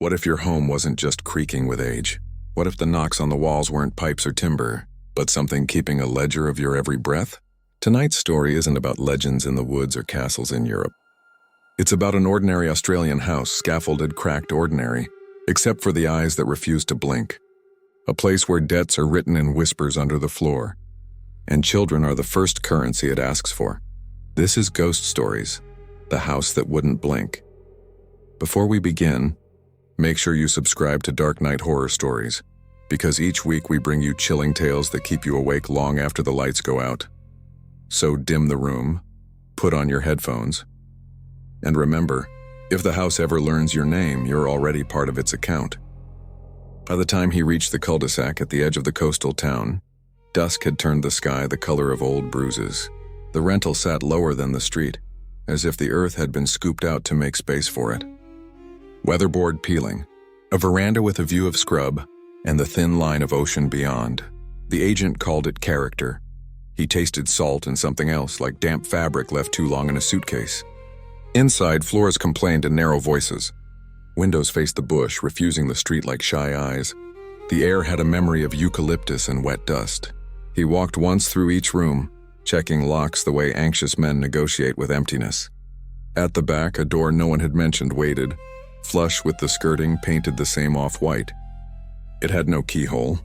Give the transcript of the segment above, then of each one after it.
What if your home wasn't just creaking with age? What if the knocks on the walls weren't pipes or timber, but something keeping a ledger of your every breath? Tonight's story isn't about legends in the woods or castles in Europe. It's about an ordinary Australian house, scaffolded, cracked, ordinary, except for the eyes that refuse to blink. A place where debts are written in whispers under the floor, and children are the first currency it asks for. This is Ghost Stories, the house that wouldn't blink. Before we begin, make sure you subscribe to Dark Night Horror Stories, because each week we bring you chilling tales that keep you awake long after the lights go out. So dim the room, put on your headphones, and remember, if the house ever learns your name, you're already part of its account. By the time he reached the cul-de-sac at the edge of the coastal town, dusk had turned the sky the color of old bruises. The rental sat lower than the street, as if the earth had been scooped out to make space for it. Weatherboard peeling, a veranda with a view of scrub, and the thin line of ocean beyond. The agent called it character. He tasted salt and something else, like damp fabric left too long in a suitcase. Inside, floors complained in narrow voices. Windows faced the bush, refusing the street like shy eyes. The air had a memory of eucalyptus and wet dust. He walked once through each room, checking locks the way anxious men negotiate with emptiness. At the back, a door no one had mentioned waited, flush with the skirting painted the same off-white. It had no keyhole,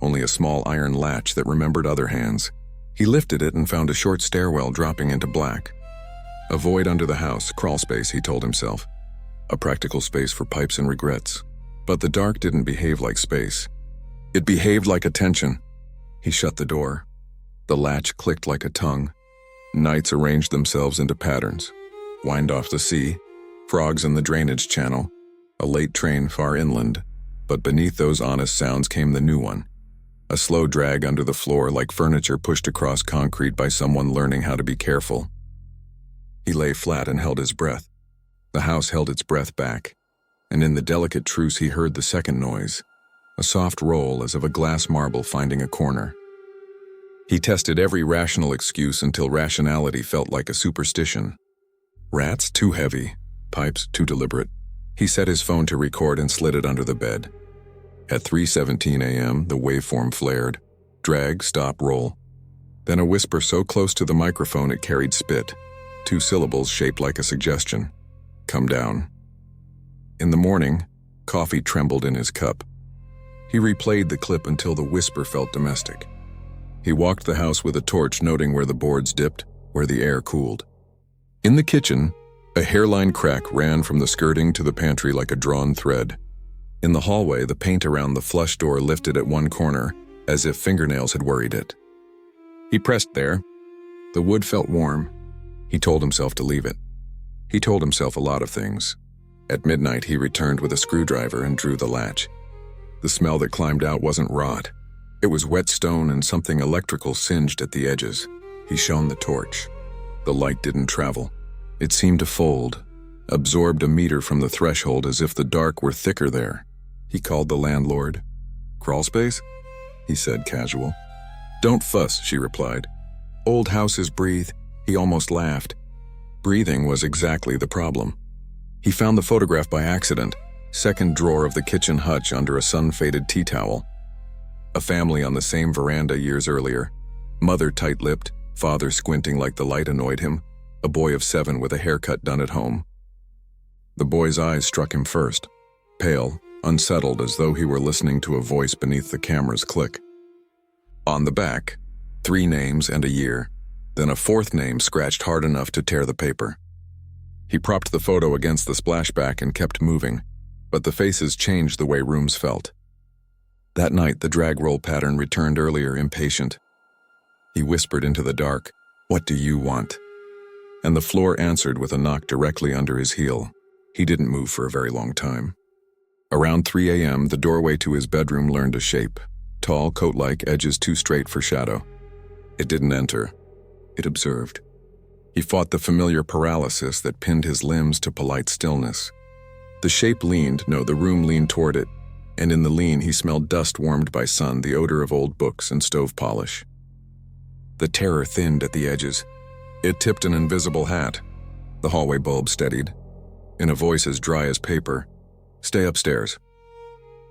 only a small iron latch that remembered other hands. He lifted it and found a short stairwell dropping into black. A void under the house, crawl space, he told himself. A practical space for pipes and regrets. But the dark didn't behave like space. It behaved like attention. He shut the door. The latch clicked like a tongue. Nights arranged themselves into patterns. Wind off the sea, frogs in the drainage channel, a late train far inland. But beneath those honest sounds came the new one. A slow drag under the floor like furniture pushed across concrete by someone learning how to be careful. He lay flat and held his breath. The house held its breath back, and in the delicate truce he heard the second noise, a soft roll as of a glass marble finding a corner. He tested every rational excuse until rationality felt like a superstition. Rats, too heavy. Pipes, too deliberate. He set his phone to record and slid it under the bed. At 3:17 a.m., the waveform flared. Drag, stop, roll. Then a whisper so close to the microphone it carried spit. 2 syllables shaped like a suggestion. Come down. In the morning, coffee trembled in his cup. He replayed the clip until the whisper felt domestic. He walked the house with a torch, noting where the boards dipped, where the air cooled. In the kitchen, a hairline crack ran from the skirting to the pantry like a drawn thread. In the hallway, the paint around the flush door lifted at one corner, as if fingernails had worried it. He pressed there. The wood felt warm. He told himself to leave it. He told himself a lot of things. At midnight, he returned with a screwdriver and drew the latch. The smell that climbed out wasn't rot. It was wet stone and something electrical singed at the edges. He shone the torch. The light didn't travel. It seemed to fold, absorbed a meter from the threshold as if the dark were thicker there. He called the landlord. Crawl space? He said, casual. Don't fuss, she replied. Old houses breathe. He almost laughed. Breathing was exactly the problem. He found the photograph by accident, second drawer of the kitchen hutch under a sun-faded tea towel. A family on the same veranda years earlier. Mother tight-lipped, father squinting like the light annoyed him, a boy of 7 with a haircut done at home. The boy's eyes struck him first, pale, unsettled as though he were listening to a voice beneath the camera's click. On the back, 3 names and a year. Then a 4th name scratched hard enough to tear the paper. He propped the photo against the splashback and kept moving, but the faces changed the way rooms felt. That night, the drag roll pattern returned earlier, impatient. He whispered into the dark, "What do you want?" And the floor answered with a knock directly under his heel. He didn't move for a very long time. Around 3 a.m., the doorway to his bedroom learned a shape. Tall, coat-like, edges too straight for shadow. It didn't enter. It observed. He fought the familiar paralysis that pinned his limbs to polite stillness. The shape leaned, no, the room leaned toward it, and in the lean he smelled dust warmed by sun, the odor of old books and stove polish. The terror thinned at the edges. It tipped an invisible hat. The hallway bulb steadied. In a voice as dry as paper, Stay upstairs."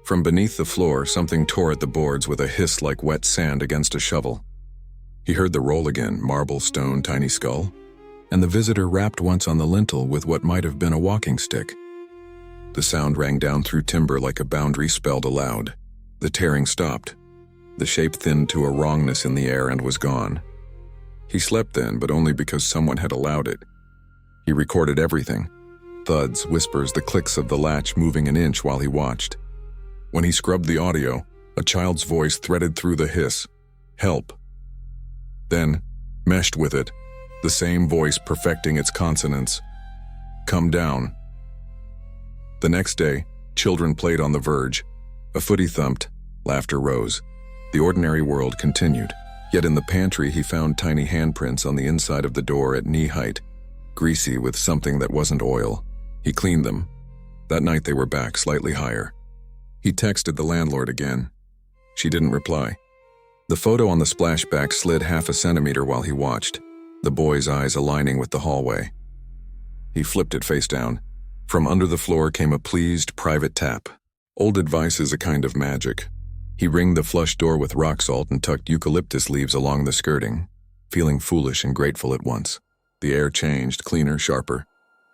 From beneath the floor, something tore at the boards with a hiss like wet sand against a shovel. He heard the roll again, marble, stone, tiny skull, and the visitor rapped once on the lintel with what might have been a walking stick. The sound rang down through timber like a boundary spelled aloud. The tearing stopped. The shape thinned to a wrongness in the air and was gone. He slept then, but only because someone had allowed it. He recorded everything. Thuds, whispers, the clicks of the latch moving an inch while he watched. When he scrubbed the audio, a child's voice threaded through the hiss. "Help." Then, meshed with it, the same voice perfecting its consonants. "Come down." The next day, children played on the verge. A foot he thumped, laughter rose. The ordinary world continued. Yet in the pantry he found tiny handprints on the inside of the door at knee height, greasy with something that wasn't oil. He cleaned them. That night they were back, slightly higher. He texted the landlord again. She didn't reply. The photo on the splashback slid half a centimeter while he watched, the boy's eyes aligning with the hallway. He flipped it face down. From under the floor came a pleased, private tap. Old advice is a kind of magic. He ringed the flush door with rock salt and tucked eucalyptus leaves along the skirting, feeling foolish and grateful at once. The air changed, cleaner, sharper.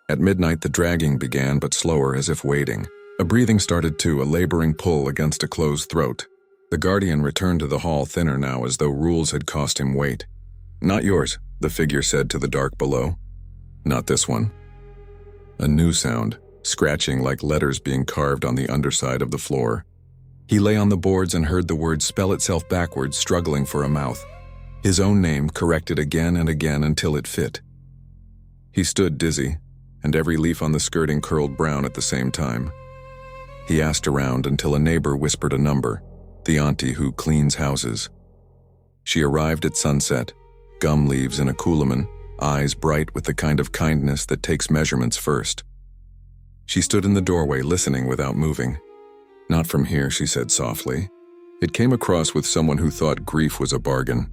At midnight the dragging began, but slower, as if waiting. A breathing started too, a laboring pull against a closed throat. The guardian returned to the hall, thinner now, as though rules had cost him weight. "Not yours," the figure said to the dark below. "Not this one." A new sound, scratching like letters being carved on the underside of the floor. He lay on the boards and heard the word spell itself backwards, struggling for a mouth. His own name corrected again and again until it fit. He stood dizzy, and every leaf on the skirting curled brown at the same time. He asked around until a neighbor whispered a number, the auntie who cleans houses. She arrived at sunset, gum leaves in a couliman, eyes bright with the kind of kindness that takes measurements first. She stood in the doorway listening without moving. "Not from here," she said softly. It came across with someone who thought grief was a bargain.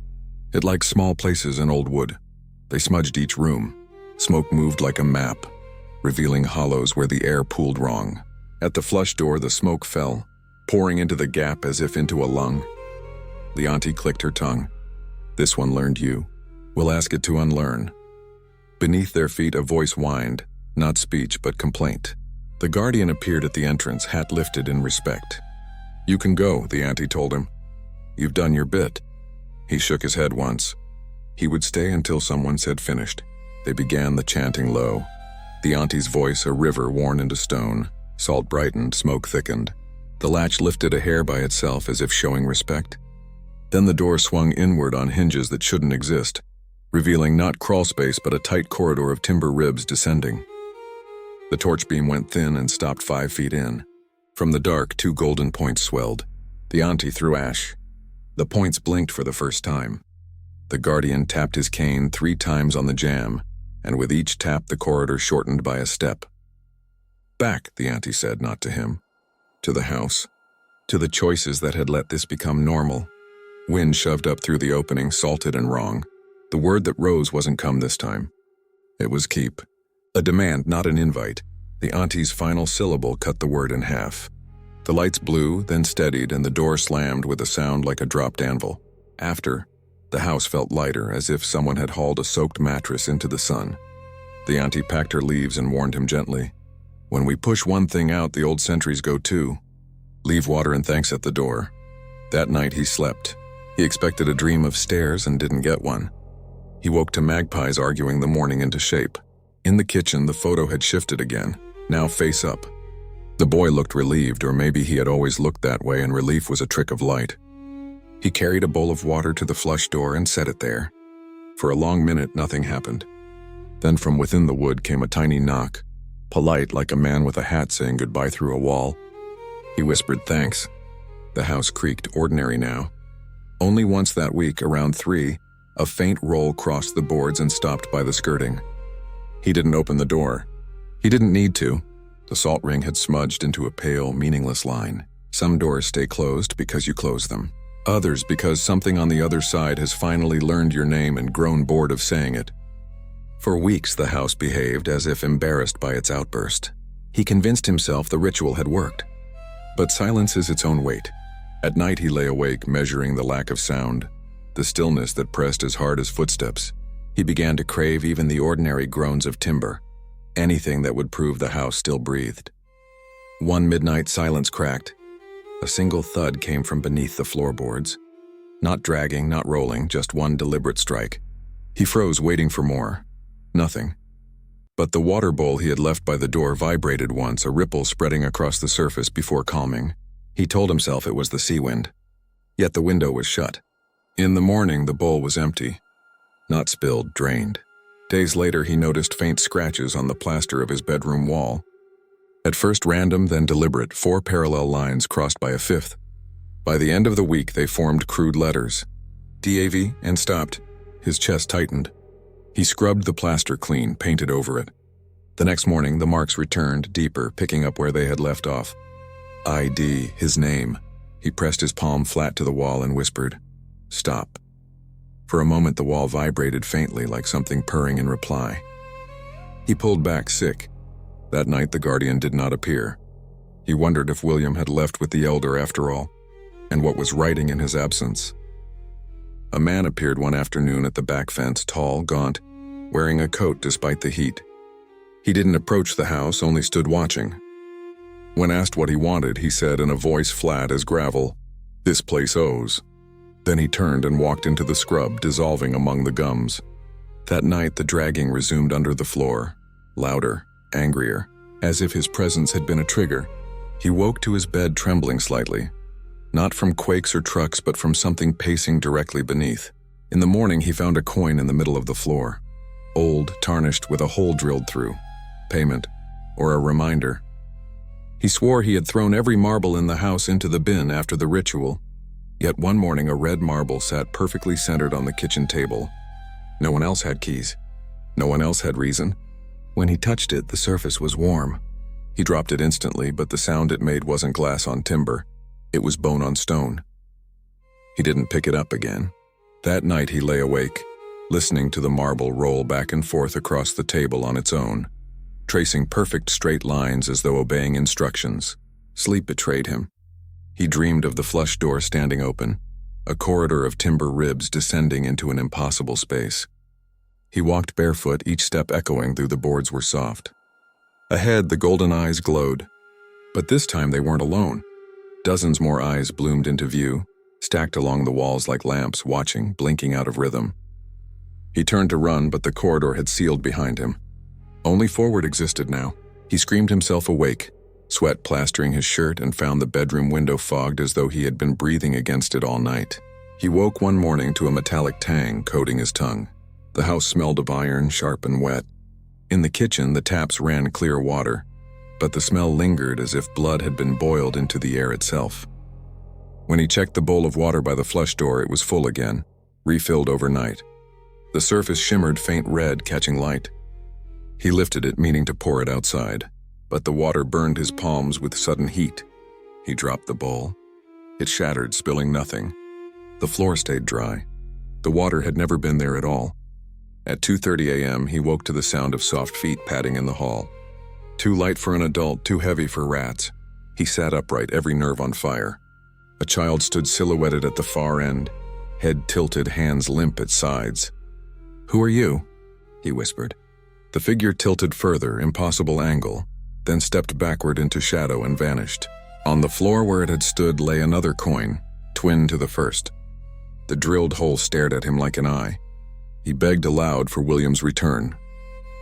It liked small places in old wood. They smudged each room. Smoke moved like a map, revealing hollows where the air pooled wrong. At the flush door, the smoke fell, pouring into the gap as if into a lung. The auntie clicked her tongue. "This one learned you. We'll ask it to unlearn." Beneath their feet a voice whined, not speech but complaint. The guardian appeared at the entrance, hat lifted in respect. "You can go," the auntie told him. "You've done your bit." He shook his head once. He would stay until someone said finished. They began the chanting low. The auntie's voice a river worn into stone. Salt brightened, smoke thickened. The latch lifted a hair by itself as if showing respect. Then the door swung inward on hinges that shouldn't exist, revealing not crawl space but a tight corridor of timber ribs descending. The torch beam went thin and stopped 5 feet in. From the dark, 2 golden points swelled. The auntie threw ash. The points blinked for the first time. The guardian tapped his cane 3 times on the jamb, and with each tap the corridor shortened by a step. "Back," the auntie said, not to him. To the house. To the choices that had let this become normal. Wind shoved up through the opening, salted and wrong. The word that rose wasn't come this time. It was keep. A demand, not an invite. The auntie's final syllable cut the word in half. The lights blew, then steadied, and the door slammed with a sound like a dropped anvil. After, the house felt lighter, as if someone had hauled a soaked mattress into the sun. The auntie packed her leaves and warned him gently. "When we push one thing out, the old sentries go too. Leave water and thanks at the door." That night he slept. He expected a dream of stairs and didn't get one. He woke to magpies arguing the morning into shape. In the kitchen, the photo had shifted again, now face up. The boy looked relieved, or maybe he had always looked that way and relief was a trick of light. He carried a bowl of water to the flush door and set it there. For a long minute, nothing happened. Then from within the wood came a tiny knock, polite like a man with a hat saying goodbye through a wall. He whispered thanks. The house creaked, ordinary now. Only once that week, around 3, a faint roll crossed the boards and stopped by the skirting. He didn't open the door. He didn't need to. The salt ring had smudged into a pale, meaningless line. Some doors stay closed because you close them. Others because something on the other side has finally learned your name and grown bored of saying it. For weeks the house behaved as if embarrassed by its outburst. He convinced himself the ritual had worked. But silence is its own weight. At night he lay awake, measuring the lack of sound, the stillness that pressed as hard as footsteps. He began to crave even the ordinary groans of timber, anything that would prove the house still breathed. One midnight silence cracked. A single thud came from beneath the floorboards. Not dragging, not rolling, just one deliberate strike. He froze, waiting for more. Nothing. But the water bowl he had left by the door vibrated once, a ripple spreading across the surface before calming. He told himself it was the sea wind. Yet the window was shut. In the morning, the bowl was empty. Not spilled, drained. Days later, he noticed faint scratches on the plaster of his bedroom wall. At first random, then deliberate, 4 parallel lines crossed by a 5th. By the end of the week, they formed crude letters. DAV, and stopped. His chest tightened. He scrubbed the plaster clean, painted over it. The next morning, the marks returned, deeper, picking up where they had left off. ID, his name. He pressed his palm flat to the wall and whispered, "Stop." For a moment, the wall vibrated faintly, like something purring in reply. He pulled back, sick. That night, the guardian did not appear. He wondered if William had left with the elder after all, and what was writing in his absence. A man appeared one afternoon at the back fence, tall, gaunt, wearing a coat despite the heat. He didn't approach the house, only stood watching. When asked what he wanted, he said in a voice flat as gravel, "This place owes." Then he turned and walked into the scrub, dissolving among the gums. That night, the dragging resumed under the floor, louder, angrier, as if his presence had been a trigger. He woke to his bed trembling slightly. Not from quakes or trucks, but from something pacing directly beneath. In the morning, he found a coin in the middle of the floor. Old, tarnished, with a hole drilled through. Payment, or a reminder. He swore he had thrown every marble in the house into the bin after the ritual. Yet one morning, a red marble sat perfectly centered on the kitchen table. No one else had keys. No one else had reason. When he touched it, the surface was warm. He dropped it instantly, but the sound it made wasn't glass on timber. It was bone on stone. He didn't pick it up again. That night he lay awake, listening to the marble roll back and forth across the table on its own, tracing perfect straight lines as though obeying instructions. Sleep betrayed him. He dreamed of the flush door standing open, a corridor of timber ribs descending into an impossible space. He walked barefoot, each step echoing through the boards were soft. Ahead, the golden eyes glowed. But this time they weren't alone. Dozens more eyes bloomed into view, stacked along the walls like lamps, watching, blinking out of rhythm. He turned to run, but the corridor had sealed behind him. Only forward existed now. He screamed himself awake, sweat plastering his shirt, and found the bedroom window fogged as though he had been breathing against it all night. He woke one morning to a metallic tang coating his tongue. The house smelled of iron, sharp and wet. In the kitchen, the taps ran clear water, but the smell lingered as if blood had been boiled into the air itself. When he checked the bowl of water by the flush door, it was full again, refilled overnight. The surface shimmered faint red, catching light. He lifted it, meaning to pour it outside, but the water burned his palms with sudden heat. He dropped the bowl. It shattered, spilling nothing. The floor stayed dry. The water had never been there at all. At 2:30 a.m., he woke to the sound of soft feet padding in the hall. Too light for an adult, too heavy for rats. He sat upright, every nerve on fire. A child stood silhouetted at the far end, head tilted, hands limp at sides. "Who are you?" he whispered. The figure tilted further, impossible angle, then stepped backward into shadow and vanished. On the floor where it had stood lay another coin, twin to the first. The drilled hole stared at him like an eye. He begged aloud for William's return.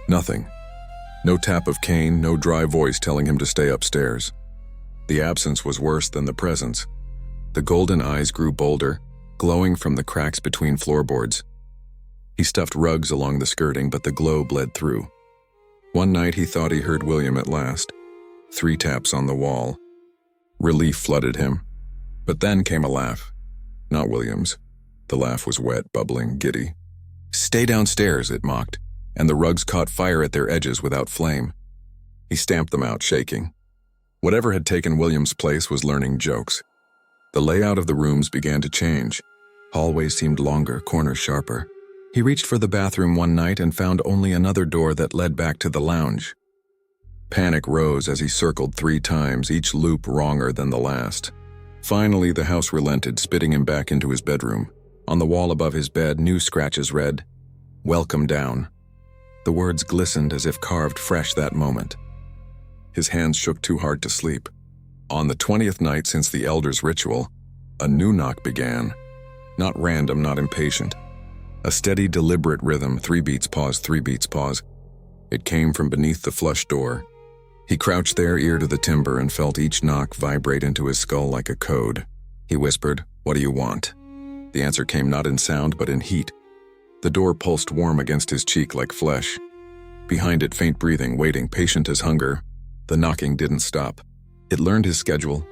Nothing. No tap of cane, no dry voice telling him to stay upstairs. The absence was worse than the presence. The golden eyes grew bolder, glowing from the cracks between floorboards. He stuffed rugs along the skirting, but the glow bled through. One night he thought he heard William at last. 3 taps on the wall. Relief flooded him. But then came a laugh. Not William's. The laugh was wet, bubbling, giddy. "Stay downstairs," it mocked, and the rugs caught fire at their edges without flame. He stamped them out, shaking. Whatever had taken William's place was learning jokes. The layout of the rooms began to change. Hallways seemed longer, corners sharper. He reached for the bathroom one night and found only another door that led back to the lounge. Panic rose as he circled 3 times, each loop wronger than the last. Finally, the house relented, spitting him back into his bedroom. On the wall above his bed, new scratches read, "Welcome down." The words glistened as if carved fresh that moment. His hands shook too hard to sleep. On the 20th night since the elder's ritual, a new knock began. Not random, not impatient. A steady, deliberate rhythm, 3 beats, pause, 3 beats, pause. It came from beneath the flush door. He crouched there, ear to the timber, and felt each knock vibrate into his skull like a code. He whispered, "What do you want?" The answer came not in sound, but in heat. The door pulsed warm against his cheek like flesh. Behind it, faint breathing, waiting, patient as hunger. The knocking didn't stop. It learned his schedule,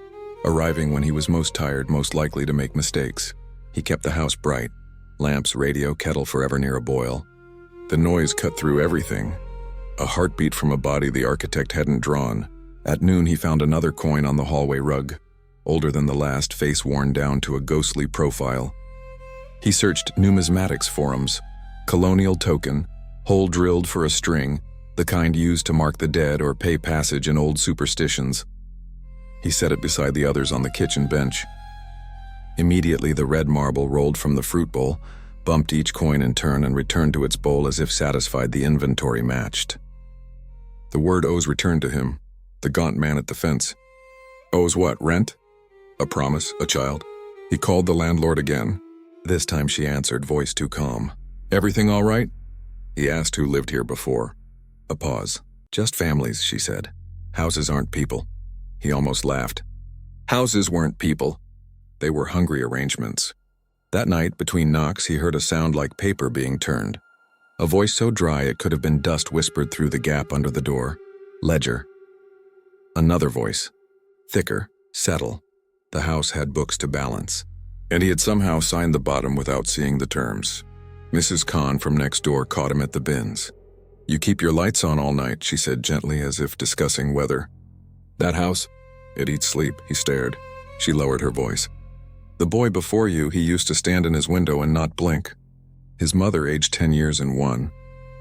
arriving when he was most tired, most likely to make mistakes. He kept the house bright. Lamps, radio, kettle forever near a boil. The noise cut through everything. A heartbeat from a body the architect hadn't drawn. At noon, he found another coin on the hallway rug. Older than the last, face worn down to a ghostly profile. He searched numismatics forums. Colonial token, hole drilled for a string, the kind used to mark the dead or pay passage in old superstitions. He set it beside the others on the kitchen bench. Immediately, the red marble rolled from the fruit bowl, bumped each coin in turn, and returned to its bowl as if satisfied the inventory matched. The word owes returned to him, the gaunt man at the fence. Owes what, rent? A promise, a child? He called the landlord again. This time she answered, voice too calm. Everything all right? He asked who lived here before. A pause. Just families, she said. Houses aren't people. He almost laughed. Houses weren't people. They were hungry arrangements. That night, between knocks, he heard a sound like paper being turned. A voice so dry it could have been dust whispered through the gap under the door. Ledger. Another voice. Thicker, settle. The house had books to balance. And he had somehow signed the bottom without seeing the terms. Mrs. Khan from next door caught him at the bins. You keep your lights on all night, she said gently, as if discussing weather. That house? It eats sleep, he stared. She lowered her voice. The boy before you, he used to stand in his window and not blink. His mother aged 10 years in one.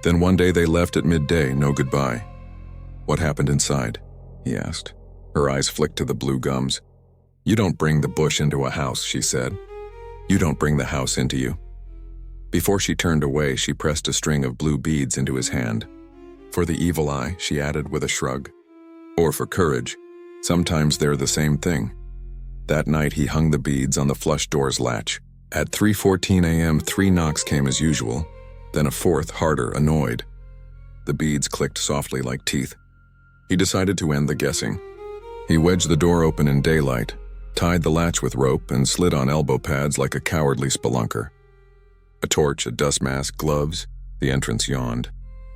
Then one day they left at midday, no goodbye. What happened inside? He asked. Her eyes flicked to the blue gums. You don't bring the bush into a house, she said. You don't bring the house into you. Before she turned away, she pressed a string of blue beads into his hand. For the evil eye, she added with a shrug. Or for courage. Sometimes they're the same thing. That night, he hung the beads on the flush door's latch. At 3:14 a.m., 3 knocks came as usual, then a 4th, harder, annoyed. The beads clicked softly like teeth. He decided to end the guessing. He wedged the door open in daylight, tied the latch with rope, and slid on elbow pads like a cowardly spelunker. A torch, a dust mask, gloves. The entrance yawned.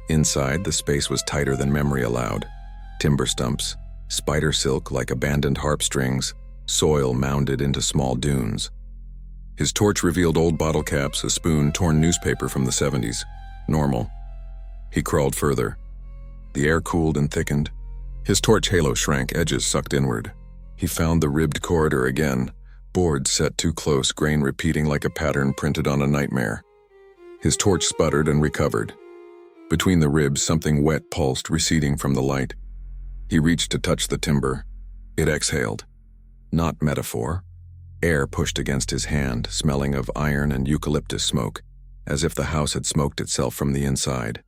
Inside, the space was tighter than memory allowed. Timber stumps, spider silk like abandoned harp strings, soil mounded into small dunes. His torch revealed old bottle caps, a spoon, torn newspaper from the 70s. Normal. He crawled further. The air cooled and thickened. His torch halo shrank, edges sucked inward. He found the ribbed corridor again, boards set too close, grain repeating like a pattern printed on a nightmare. His torch sputtered and recovered. Between the ribs, something wet pulsed, receding from the light. He reached to touch the timber. It exhaled. Not metaphor. Air pushed against his hand, smelling of iron and eucalyptus smoke, as if the house had smoked itself from the inside.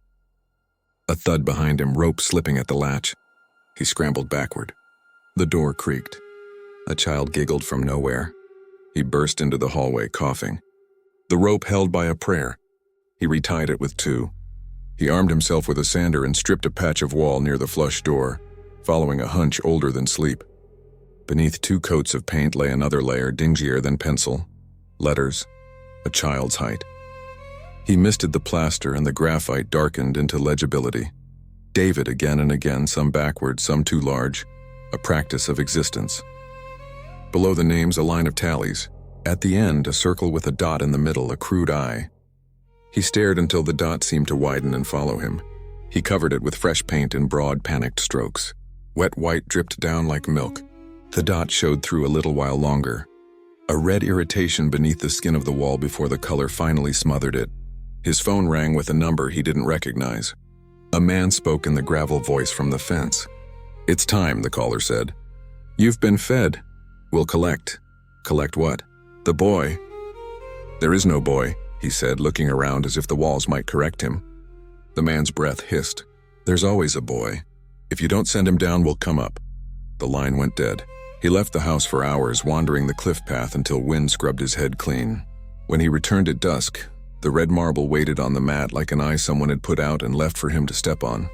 A thud behind him, rope slipping at the latch. He scrambled backward. The door creaked. A child giggled from nowhere. He burst into the hallway, coughing. The rope held by a prayer. He retied it with 2. He armed himself with a sander and stripped a patch of wall near the flush door, following a hunch older than sleep. Beneath 2 coats of paint lay another layer, dingier than pencil. Letters. A child's height. He misted the plaster and the graphite darkened into legibility. David again and again, some backward, some too large. A practice of existence. Below the names, a line of tallies. At the end, a circle with a dot in the middle, a crude eye. He stared until the dot seemed to widen and follow him. He covered it with fresh paint in broad, panicked strokes. Wet white dripped down like milk. The dot showed through a little while longer. A red irritation beneath the skin of the wall before the color finally smothered it. His phone rang with a number he didn't recognize. A man spoke in the gravel voice from the fence. "It's time," the caller said. "You've been fed. We'll collect." "Collect what?" "The boy." "There is no boy," he said, looking around as if the walls might correct him. The man's breath hissed. "There's always a boy. If you don't send him down, we'll come up." The line went dead. He left the house for hours, wandering the cliff path until wind scrubbed his head clean. When he returned at dusk, the red marble waited on the mat like an eye someone had put out and left for him to step on.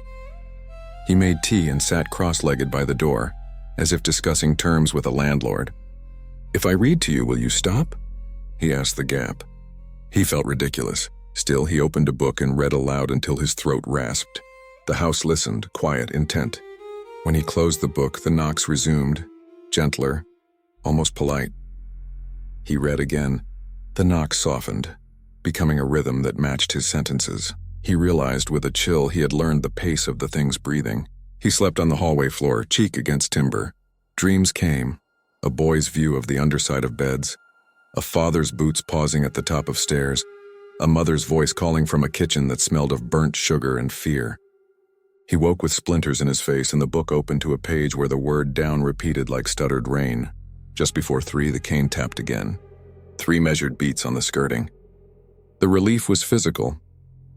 He made tea and sat cross-legged by the door, as if discussing terms with a landlord. "If I read to you, will you stop?" he asked the gap. He felt ridiculous. Still, he opened a book and read aloud until his throat rasped. The house listened, quiet, intent. When he closed the book, the knocks resumed, gentler, almost polite. He read again. The knocks softened, becoming a rhythm that matched his sentences. He realized with a chill he had learned the pace of the things breathing. He slept on the hallway floor, cheek against timber. Dreams came, a boy's view of the underside of beds, a father's boots pausing at the top of stairs, a mother's voice calling from a kitchen that smelled of burnt sugar and fear. He woke with splinters in his face and the book opened to a page where the word down repeated like stuttered rain. Just before 3, the cane tapped again. 3 measured beats on the skirting. The relief was physical.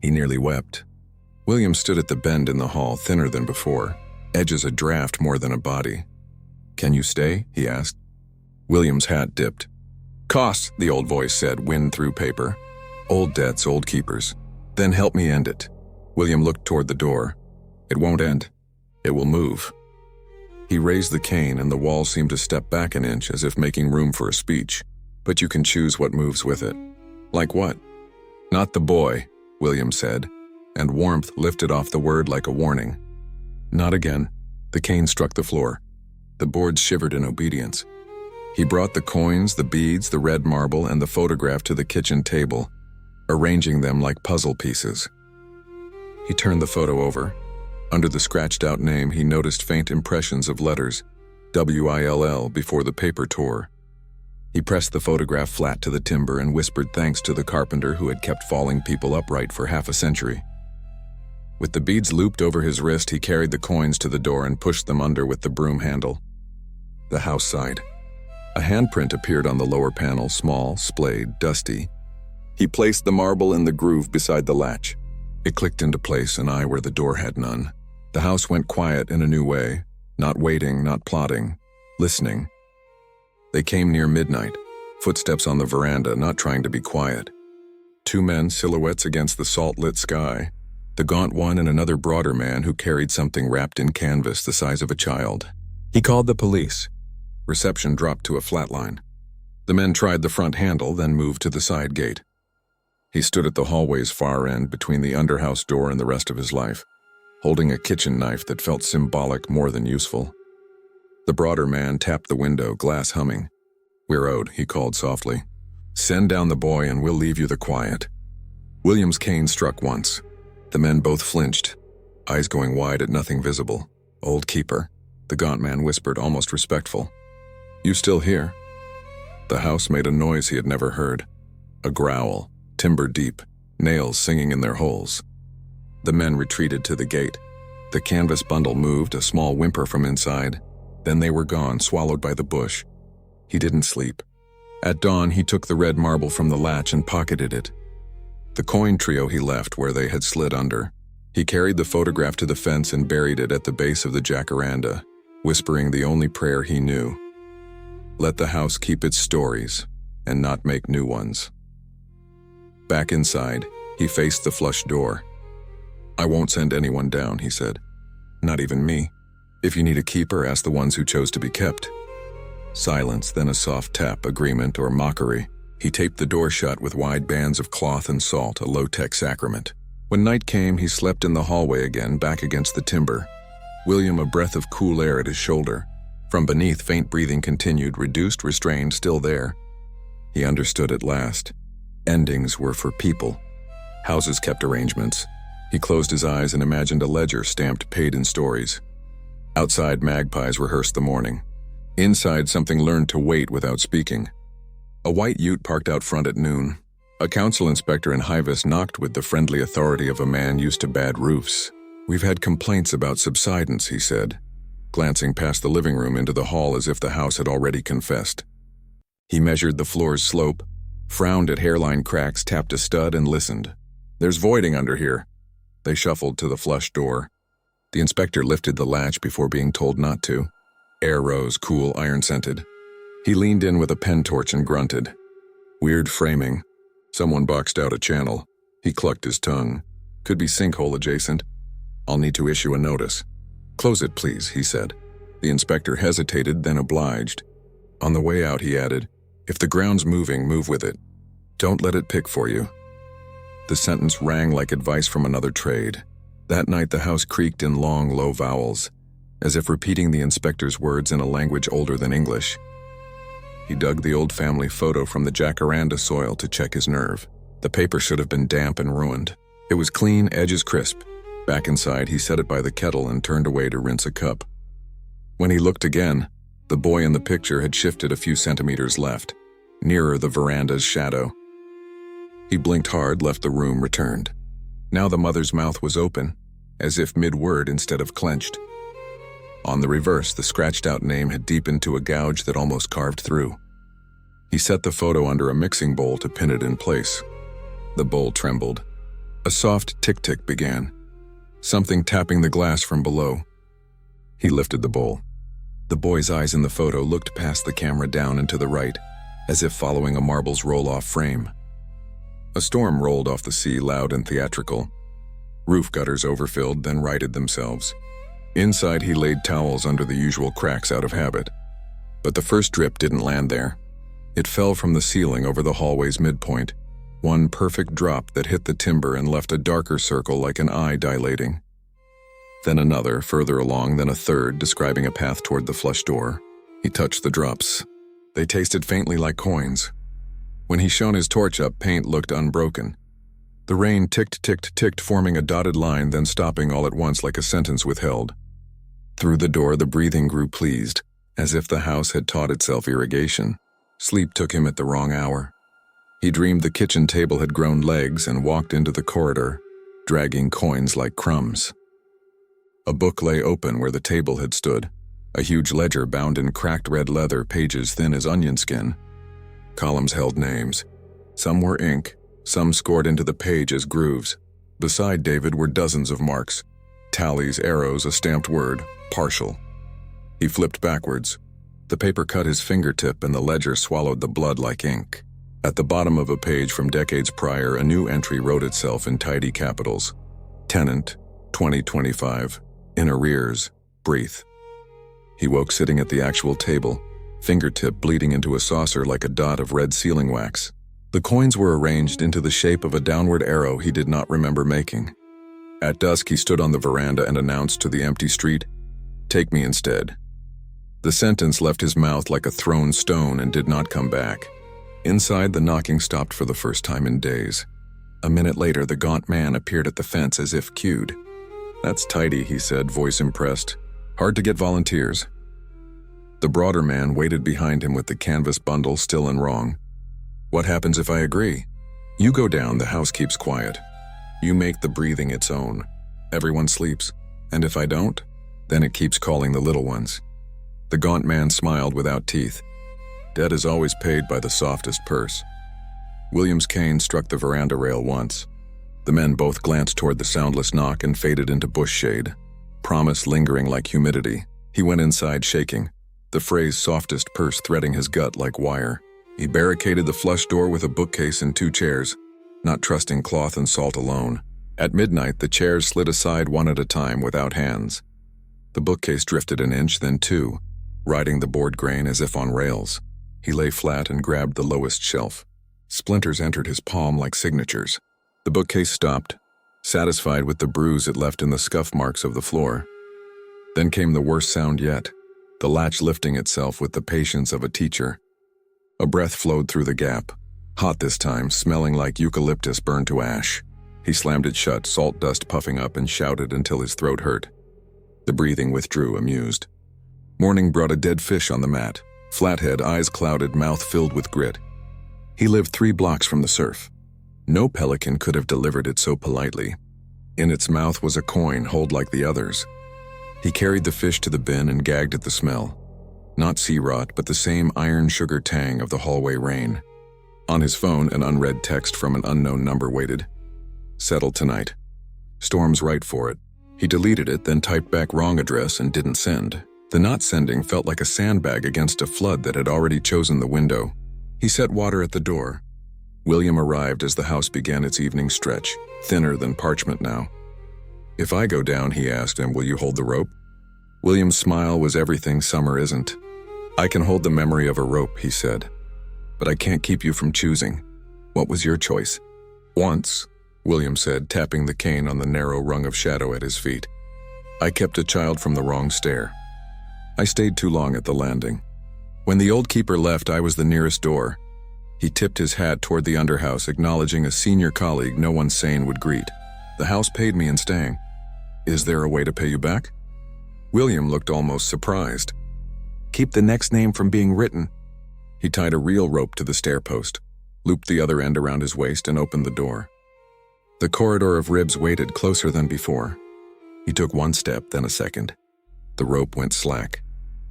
He nearly wept. William stood at the bend in the hall, thinner than before, edges a draft more than a body. "Can you stay?" he asked. William's hat dipped. "Costs," the old voice said, wind through paper. "Old debts, old keepers. Then help me end it." William looked toward the door. "It won't end. It will move." He raised the cane and the wall seemed to step back an inch as if making room for a speech. "But you can choose what moves with it." "Like what?" "Not the boy," William said, and warmth lifted off the word like a warning. "Not again." The cane struck the floor. The boards shivered in obedience. He brought the coins, the beads, the red marble, and the photograph to the kitchen table, arranging them like puzzle pieces. He turned the photo over. Under the scratched-out name, he noticed faint impressions of letters, WILL, before the paper tore. He pressed the photograph flat to the timber and whispered thanks to the carpenter who had kept falling people upright for half a century. With the beads looped over his wrist, he carried the coins to the door and pushed them under with the broom handle. The house sighed. A handprint appeared on the lower panel, small, splayed, dusty. He placed the marble in the groove beside the latch. It clicked into place, an eye where the door had none. The house went quiet in a new way, not waiting, not plotting, listening. They came near midnight, footsteps on the veranda, not trying to be quiet. 2 men, silhouettes against the salt-lit sky, the gaunt one and another broader man who carried something wrapped in canvas the size of a child. He called the police. Reception dropped to a flat line. The men tried the front handle, then moved to the side gate. He stood at the hallway's far end between the underhouse door and the rest of his life, holding a kitchen knife that felt symbolic more than useful. The broader man tapped the window, glass humming. "We're out," he called softly. "Send down the boy and we'll leave you the quiet." William's cane struck once. The men both flinched, eyes going wide at nothing visible. "Old keeper," the gaunt man whispered, almost respectful. "You still here?" The house made a noise he had never heard. A growl, timber deep, nails singing in their holes. The men retreated to the gate. The canvas bundle moved, a small whimper from inside. Then they were gone, swallowed by the bush. He didn't sleep. At dawn, he took the red marble from the latch and pocketed it. The coin trio he left where they had slid under. He carried the photograph to the fence and buried it at the base of the jacaranda, whispering the only prayer he knew. Let the house keep its stories and not make new ones. Back inside, he faced the flush door. "I won't send anyone down," he said. "Not even me. If you need a keeper, ask the ones who chose to be kept." Silence, then a soft tap, agreement, or mockery. He taped the door shut with wide bands of cloth and salt, a low-tech sacrament. When night came, he slept in the hallway again, back against the timber. William, a breath of cool air at his shoulder. From beneath, faint breathing continued, reduced, restrained, still there. He understood at last. Endings were for people. Houses kept arrangements. He closed his eyes and imagined a ledger stamped paid in stories. Outside, magpies rehearsed the morning. Inside, something learned to wait without speaking. A white ute parked out front at noon. A council inspector in high-vis knocked with the friendly authority of a man used to bad roofs. "We've had complaints about subsidence," he said. glancing past the living room into the hall as if the house had already confessed. He measured the floor's slope, frowned at hairline cracks, tapped a stud, and listened. "There's voiding under here." They shuffled to the flush door. The inspector lifted the latch before being told not to. Air rose, cool, iron-scented. He leaned in with a pen torch and grunted. Weird framing. Someone boxed out a channel. He clucked his tongue. "Could be sinkhole adjacent. I'll need to issue a notice." "Close it, please," he said. The inspector hesitated, then obliged. On the way out, he added, "If the ground's moving, move with it. Don't let it pick for you." The sentence rang like advice from another trade. That night, the house creaked in long, low vowels, as if repeating the inspector's words in a language older than English. He dug the old family photo from the jacaranda soil to check his nerve. The paper should have been damp and ruined. It was clean, edges crisp. Back inside, he set it by the kettle and turned away to rinse a cup. When he looked again, the boy in the picture had shifted a few centimeters left, nearer the veranda's shadow. He blinked hard, left the room, returned. Now the mother's mouth was open, as if mid-word instead of clenched. On the reverse, the scratched-out name had deepened to a gouge that almost carved through. He set the photo under a mixing bowl to pin it in place. The bowl trembled. A soft tick-tick began, something tapping the glass from below. He lifted the bowl. The boy's eyes in the photo looked past the camera down and to the right, as if following a marble's roll-off frame. A storm rolled off the sea, loud and theatrical. Roof gutters overfilled, then righted themselves. Inside, he laid towels under the usual cracks out of habit. But the first drip didn't land there. It fell from the ceiling over the hallway's midpoint, one perfect drop that hit the timber and left a darker circle like an eye dilating. Then another, further along, then a third, describing a path toward the flush door. He touched the drops. They tasted faintly like coins. When he shone his torch up, paint looked unbroken. The rain ticked, forming a dotted line, then stopping all at once like a sentence withheld. Through the door, the breathing grew pleased, as if the house had taught itself irrigation. Sleep took him at the wrong hour. He dreamed the kitchen table had grown legs and walked into the corridor, dragging coins like crumbs. A book lay open where the table had stood, a huge ledger bound in cracked red leather, pages thin as onion skin. Columns held names. Some were ink, some scored into the page as grooves. Beside David were dozens of marks. Tallies, arrows, a stamped word, partial. He flipped backwards. The paper cut his fingertip and the ledger swallowed the blood like ink. At the bottom of a page from decades prior, a new entry wrote itself in tidy capitals. Tenant, 2025, in arrears, breathe. He woke sitting at the actual table, fingertip bleeding into a saucer like a dot of red sealing wax. The coins were arranged into the shape of a downward arrow he did not remember making. At dusk, he stood on the veranda and announced to the empty street, "Take me instead." The sentence left his mouth like a thrown stone and did not come back. Inside, the knocking stopped for the first time in days. A minute later, the gaunt man appeared at the fence as if cued. "That's tidy," he said, voice impressed. "Hard to get volunteers." The broader man waited behind him with the canvas bundle still and wrong. "What happens if I agree? You go down, the house keeps quiet. You make the breathing its own. Everyone sleeps. And if I don't, then it keeps calling the little ones." The gaunt man smiled without teeth. "Debt is always paid by the softest purse." William's cane struck the veranda rail once. The men both glanced toward the soundless knock and faded into bush shade. Promise lingering like humidity. He went inside shaking, the phrase softest purse threading his gut like wire. He barricaded the flush door with a bookcase and 2 chairs, not trusting cloth and salt alone. At midnight, the chairs slid aside one at a time without hands. The bookcase drifted an inch, then 2, riding the board grain as if on rails. He lay flat and grabbed the lowest shelf. Splinters entered his palm like signatures. The bookcase stopped, satisfied with the bruise it left in the scuff marks of the floor. Then came the worst sound yet, the latch lifting itself with the patience of a teacher. A breath flowed through the gap, hot this time, smelling like eucalyptus burned to ash. He slammed it shut, salt dust puffing up, and shouted until his throat hurt. The breathing withdrew, amused. Morning brought a dead fish on the mat, flathead, eyes clouded, mouth filled with grit. He lived 3 blocks from the surf. No pelican could have delivered it so politely. In its mouth was a coin, holed like the others. He carried the fish to the bin and gagged at the smell. Not sea rot, but the same iron sugar tang of the hallway rain. On his phone, an unread text from an unknown number waited. Settled tonight. Storm's right for it. He deleted it, then typed back wrong address and didn't send. The not sending felt like a sandbag against a flood that had already chosen the window. He set water at the door. William arrived as the house began its evening stretch, thinner than parchment now. If I go down, he asked him, will you hold the rope? William's smile was everything summer isn't. I can hold the memory of a rope, he said. But I can't keep you from choosing. What was your choice? Once, William said, tapping the cane on the narrow rung of shadow at his feet. I kept a child from the wrong stair. I stayed too long at the landing. When the old keeper left, I was the nearest door. He tipped his hat toward the underhouse, acknowledging a senior colleague no one sane would greet. The house paid me in staying. Is there a way to pay you back? William looked almost surprised. Keep the next name from being written. He tied a real rope to the stair post, looped the other end around his waist, and opened the door. The corridor of ribs waited closer than before. He took one step, then a second. The rope went slack.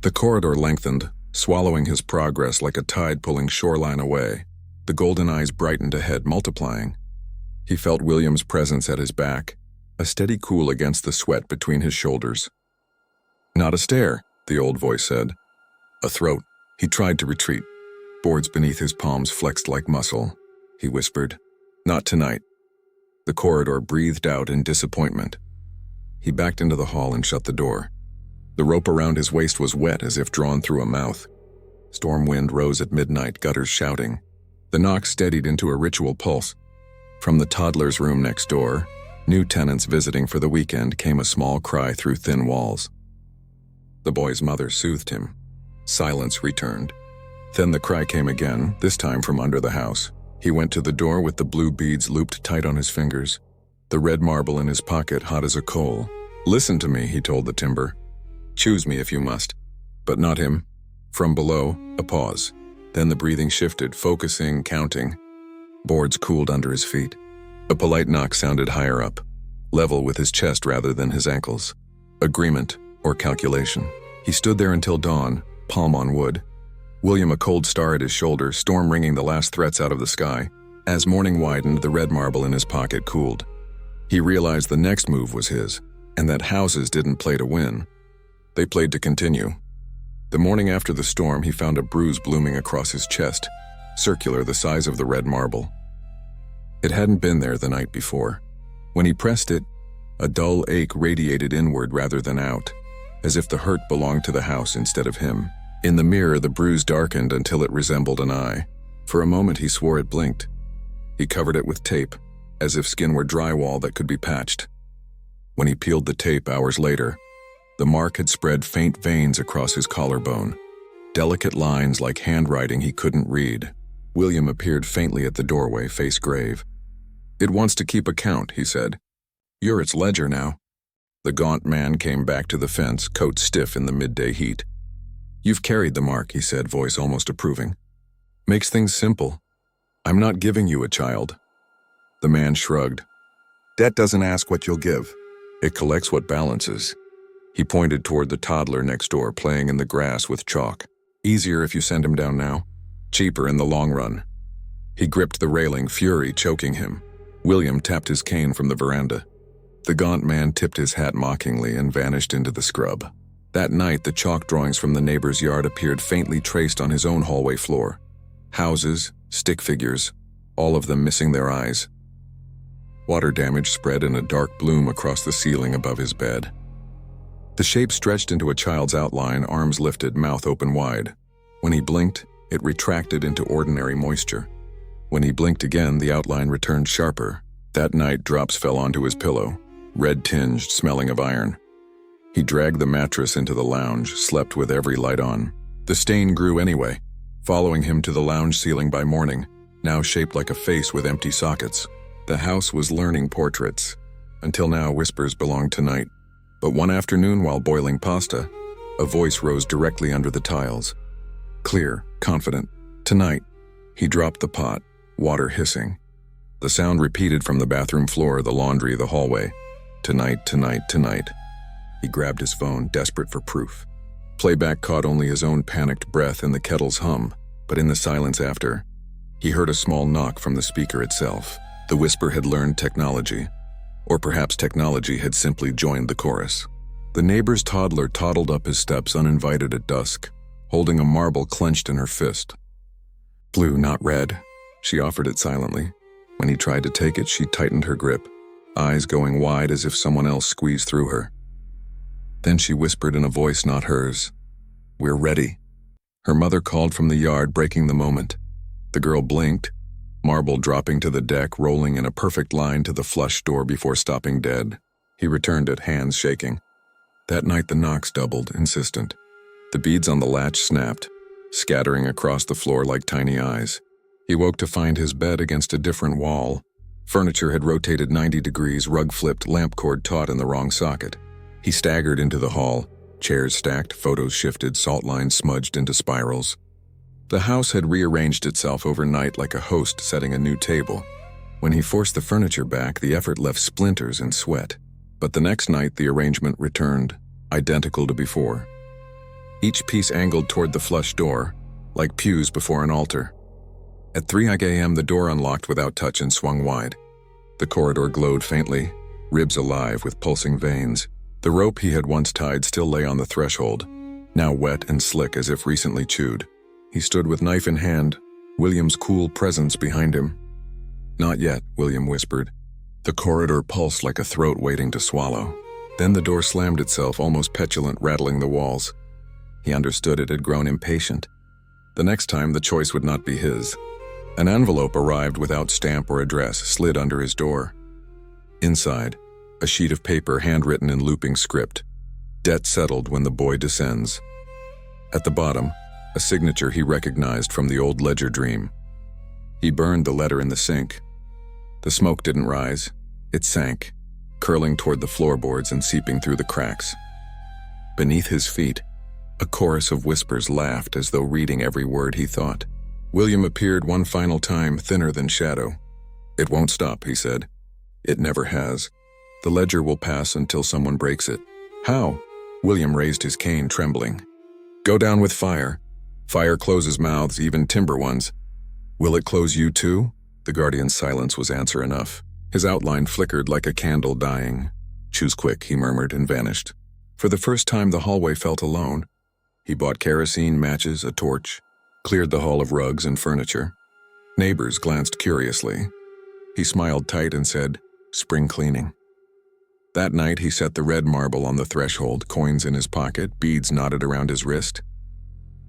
The corridor lengthened, swallowing his progress like a tide pulling shoreline away. The golden eyes brightened ahead, multiplying. He felt William's presence at his back, a steady cool against the sweat between his shoulders. Not a stair, the old voice said. A throat. He tried to retreat. Boards beneath his palms flexed like muscle. He whispered, not tonight. The corridor breathed out in disappointment. He backed into the hall and shut the door. The rope around his waist was wet as if drawn through a mouth. Storm wind rose at midnight, gutters shouting. The knock steadied into a ritual pulse. From the toddler's room next door, new tenants visiting for the weekend, came a small cry through thin walls. The boy's mother soothed him. Silence returned. Then the cry came again, this time from under the house. He went to the door with the blue beads looped tight on his fingers, the red marble in his pocket hot as a coal. Listen to me, he told the timber. Choose me if you must. But not him. From below, a pause. Then the breathing shifted, focusing, counting. Boards cooled under his feet. A polite knock sounded higher up, level with his chest rather than his ankles. Agreement or calculation. He stood there until dawn, palm on wood. William a cold star at his shoulder, storm wringing the last threats out of the sky. As morning widened, the red marble in his pocket cooled. He realized the next move was his, and that houses didn't play to win. They played to continue. The morning after the storm, he found a bruise blooming across his chest, circular, the size of the red marble. It hadn't been there the night before. When he pressed it, a dull ache radiated inward rather than out, as if the hurt belonged to the house instead of him. In the mirror, the bruise darkened until it resembled an eye. For a moment, he swore it blinked. He covered it with tape, as if skin were drywall that could be patched. When he peeled the tape hours later, the mark had spread faint veins across his collarbone, delicate lines like handwriting he couldn't read. William appeared faintly at the doorway, face grave. It wants to keep account, he said. You're its ledger now. The gaunt man came back to the fence, coat stiff in the midday heat. You've carried the mark, he said, voice almost approving. Makes things simple. I'm not giving you a child. The man shrugged. Debt doesn't ask what you'll give. It collects what balances. He pointed toward the toddler next door, playing in the grass with chalk. Easier if you send him down now. Cheaper in the long run. He gripped the railing, fury choking him. William tapped his cane from the veranda. The gaunt man tipped his hat mockingly and vanished into the scrub. That night, the chalk drawings from the neighbor's yard appeared faintly traced on his own hallway floor. Houses, stick figures, all of them missing their eyes. Water damage spread in a dark bloom across the ceiling above his bed. The shape stretched into a child's outline, arms lifted, mouth open wide. When he blinked, it retracted into ordinary moisture. When he blinked again, the outline returned sharper. That night, drops fell onto his pillow, red-tinged, smelling of iron. He dragged the mattress into the lounge, slept with every light on. The stain grew anyway, following him to the lounge ceiling by morning, now shaped like a face with empty sockets. The house was learning portraits. Until now, whispers belonged to night. But one afternoon, while boiling pasta, a voice rose directly under the tiles. Clear, confident. Tonight. He dropped the pot, water hissing. The sound repeated from the bathroom floor, the laundry, the hallway. Tonight, tonight, tonight. He grabbed his phone, desperate for proof. Playback caught only his own panicked breath and the kettle's hum, but in the silence after, he heard a small knock from the speaker itself. The whisper had learned technology, or perhaps technology had simply joined the chorus. The neighbor's toddler toddled up his steps uninvited at dusk, holding a marble clenched in her fist. Blue, not red. She offered it silently. When he tried to take it, she tightened her grip, eyes going wide as if someone else squeezed through her. Then she whispered in a voice not hers, "We're ready." Her mother called from the yard, breaking the moment. The girl blinked, marble dropping to the deck, rolling in a perfect line to the flush door before stopping dead. He returned it, hands shaking. That night the knocks doubled, insistent. The beads on the latch snapped, scattering across the floor like tiny eyes. He woke to find his bed against a different wall. Furniture had rotated 90 degrees, rug flipped, lamp cord taut in the wrong socket. He staggered into the hall, chairs stacked, photos shifted, salt lines smudged into spirals. The house had rearranged itself overnight like a host setting a new table. When he forced the furniture back, the effort left splinters and sweat. But the next night, the arrangement returned, identical to before. Each piece angled toward the flush door, like pews before an altar. At 3 a.m., the door unlocked without touch and swung wide. The corridor glowed faintly, ribs alive with pulsing veins. The rope he had once tied still lay on the threshold, now wet and slick as if recently chewed. He stood with knife in hand, William's cool presence behind him. "Not yet," William whispered. The corridor pulsed like a throat waiting to swallow. Then the door slammed itself, almost petulant, rattling the walls. He understood it had grown impatient. The next time, the choice would not be his. An envelope arrived without stamp or address, slid under his door. Inside, a sheet of paper handwritten in looping script. Debt settled when the boy descends. At the bottom, a signature he recognized from the old ledger dream. He burned the letter in the sink. The smoke didn't rise. It sank, curling toward the floorboards and seeping through the cracks. Beneath his feet, a chorus of whispers laughed as though reading every word he thought. William appeared one final time, thinner than shadow. "It won't stop," he said. "It never has. The ledger will pass until someone breaks it." "How?" William raised his cane, trembling. "Go down with fire. Fire closes mouths, even timber ones." "Will it close you too?" The guardian's silence was answer enough. His outline flickered like a candle dying. "Choose quick," he murmured and vanished. For the first time, the hallway felt alone. He bought kerosene, matches, a torch, cleared the hall of rugs and furniture. Neighbors glanced curiously. He smiled tight and said, "Spring cleaning." That night, he set the red marble on the threshold, coins in his pocket, beads knotted around his wrist.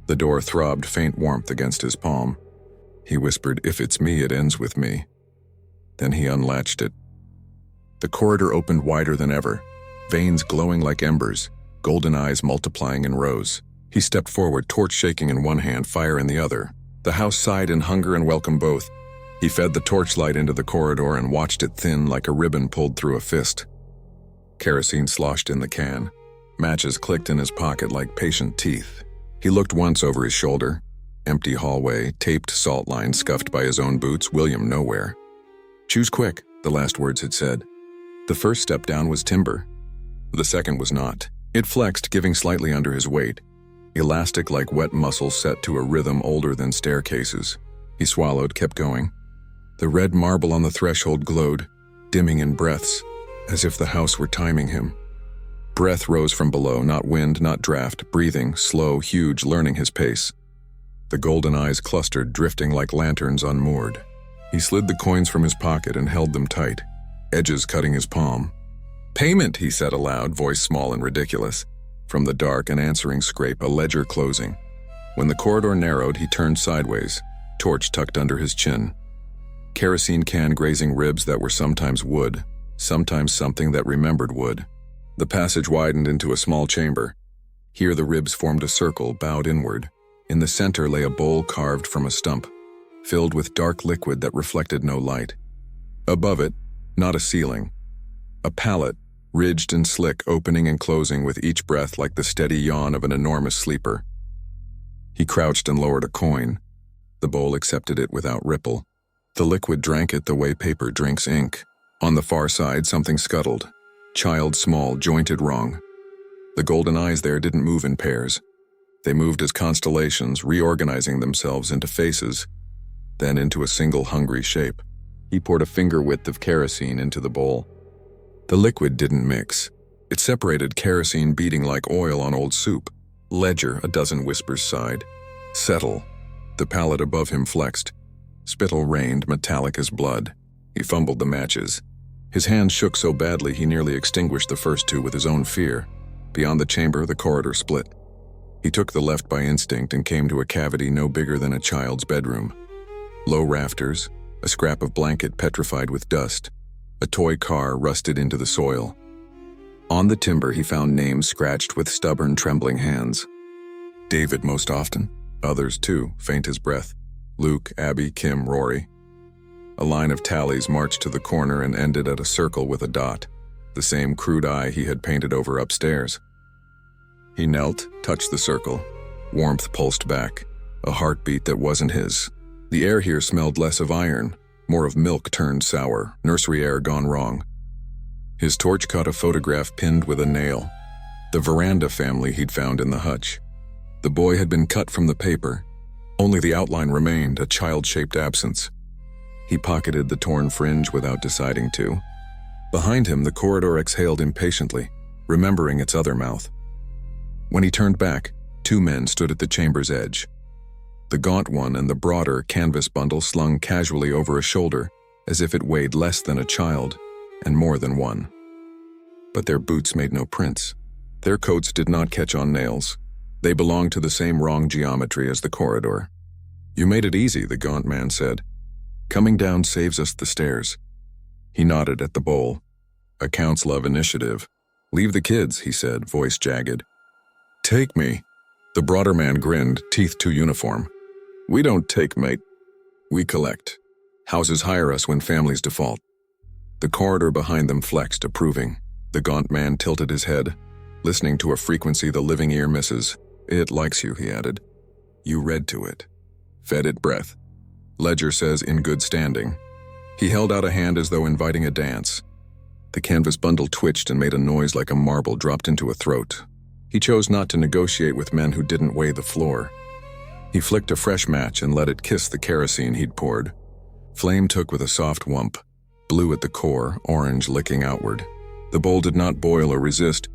The door throbbed faint warmth against his palm. He whispered, "If it's me, it ends with me." Then he unlatched it. The corridor opened wider than ever, veins glowing like embers, golden eyes multiplying in rows. He stepped forward, torch shaking in one hand, fire in the other. The house sighed in hunger and welcomed both. He fed the torchlight into the corridor and watched it thin like a ribbon pulled through a fist. Kerosene sloshed in the can. Matches clicked in his pocket like patient teeth. He looked once over his shoulder. Empty hallway, taped salt lines scuffed by his own boots, William nowhere. "Choose quick," the last words had said. The first step down was timber. The second was not. It flexed, giving slightly under his weight. Elastic like wet muscle set to a rhythm older than staircases. He swallowed, kept going. The red marble on the threshold glowed, dimming in breaths, as if the house were timing him. Breath rose from below, not wind, not draft, breathing, slow, huge, learning his pace. The golden eyes clustered, drifting like lanterns unmoored. He slid the coins from his pocket and held them tight, edges cutting his palm. "Payment," he said aloud, voice small and ridiculous. From the dark, an answering scrape, a ledger closing. When the corridor narrowed, he turned sideways, torch tucked under his chin. Kerosene can grazing ribs that were sometimes wood, sometimes something that remembered wood. The passage widened into a small chamber. Here the ribs formed a circle, bowed inward. In the center lay a bowl carved from a stump, filled with dark liquid that reflected no light. Above it, not a ceiling, a palate, ridged and slick, opening and closing with each breath like the steady yawn of an enormous sleeper. He crouched and lowered a coin. The bowl accepted it without ripple. The liquid drank it the way paper drinks ink. On the far side, something scuttled. Child small, jointed wrong. The golden eyes there didn't move in pairs. They moved as constellations, reorganizing themselves into faces, then into a single hungry shape. He poured a finger width of kerosene into the bowl. The liquid didn't mix. It separated, kerosene beating like oil on old soup. Ledger, a dozen whispers sighed. Settle. The palate above him flexed. Spittle rained, metallic as blood. He fumbled the matches. His hand shook so badly he nearly extinguished the first two with his own fear. Beyond the chamber, the corridor split. He took the left by instinct and came to a cavity no bigger than a child's bedroom. Low rafters, a scrap of blanket petrified with dust, a toy car rusted into the soil. On the timber he found names scratched with stubborn, trembling hands. David most often, others too, faint as breath. Luke, Abby, Kim, Rory. A line of tallies marched to the corner and ended at a circle with a dot, the same crude eye he had painted over upstairs. He knelt, touched the circle. Warmth pulsed back, a heartbeat that wasn't his. The air here smelled less of iron, more of milk turned sour, nursery air gone wrong. His torch caught a photograph pinned with a nail. The veranda family he'd found in the hutch. The boy had been cut from the paper. Only the outline remained, a child-shaped absence. He pocketed the torn fringe without deciding to. Behind him, the corridor exhaled impatiently, remembering its other mouth. When he turned back, two men stood at the chamber's edge. The gaunt one and the broader canvas bundle slung casually over a shoulder, as if it weighed less than a child, and more than one. But their boots made no prints. Their coats did not catch on nails. They belonged to the same wrong geometry as the corridor. "You made it easy," the gaunt man said. "Coming down saves us the stairs." He nodded at the bowl. "A council of initiative. Leave the kids," he said, voice jagged. "Take me." The broader man grinned, teeth too uniform. "We don't take, mate. We collect. Houses hire us when families default." The corridor behind them flexed, approving. The gaunt man tilted his head, listening to a frequency the living ear misses. "It likes you," he added. "You read to it. Fed it breath. Ledger says in good standing." He held out a hand as though inviting a dance. The canvas bundle twitched and made a noise like a marble dropped into a throat. He chose not to negotiate with men who didn't weigh the floor. He flicked a fresh match and let it kiss the kerosene he'd poured. Flame took with a soft whump, blue at the core, orange licking outward. The bowl did not boil or resist.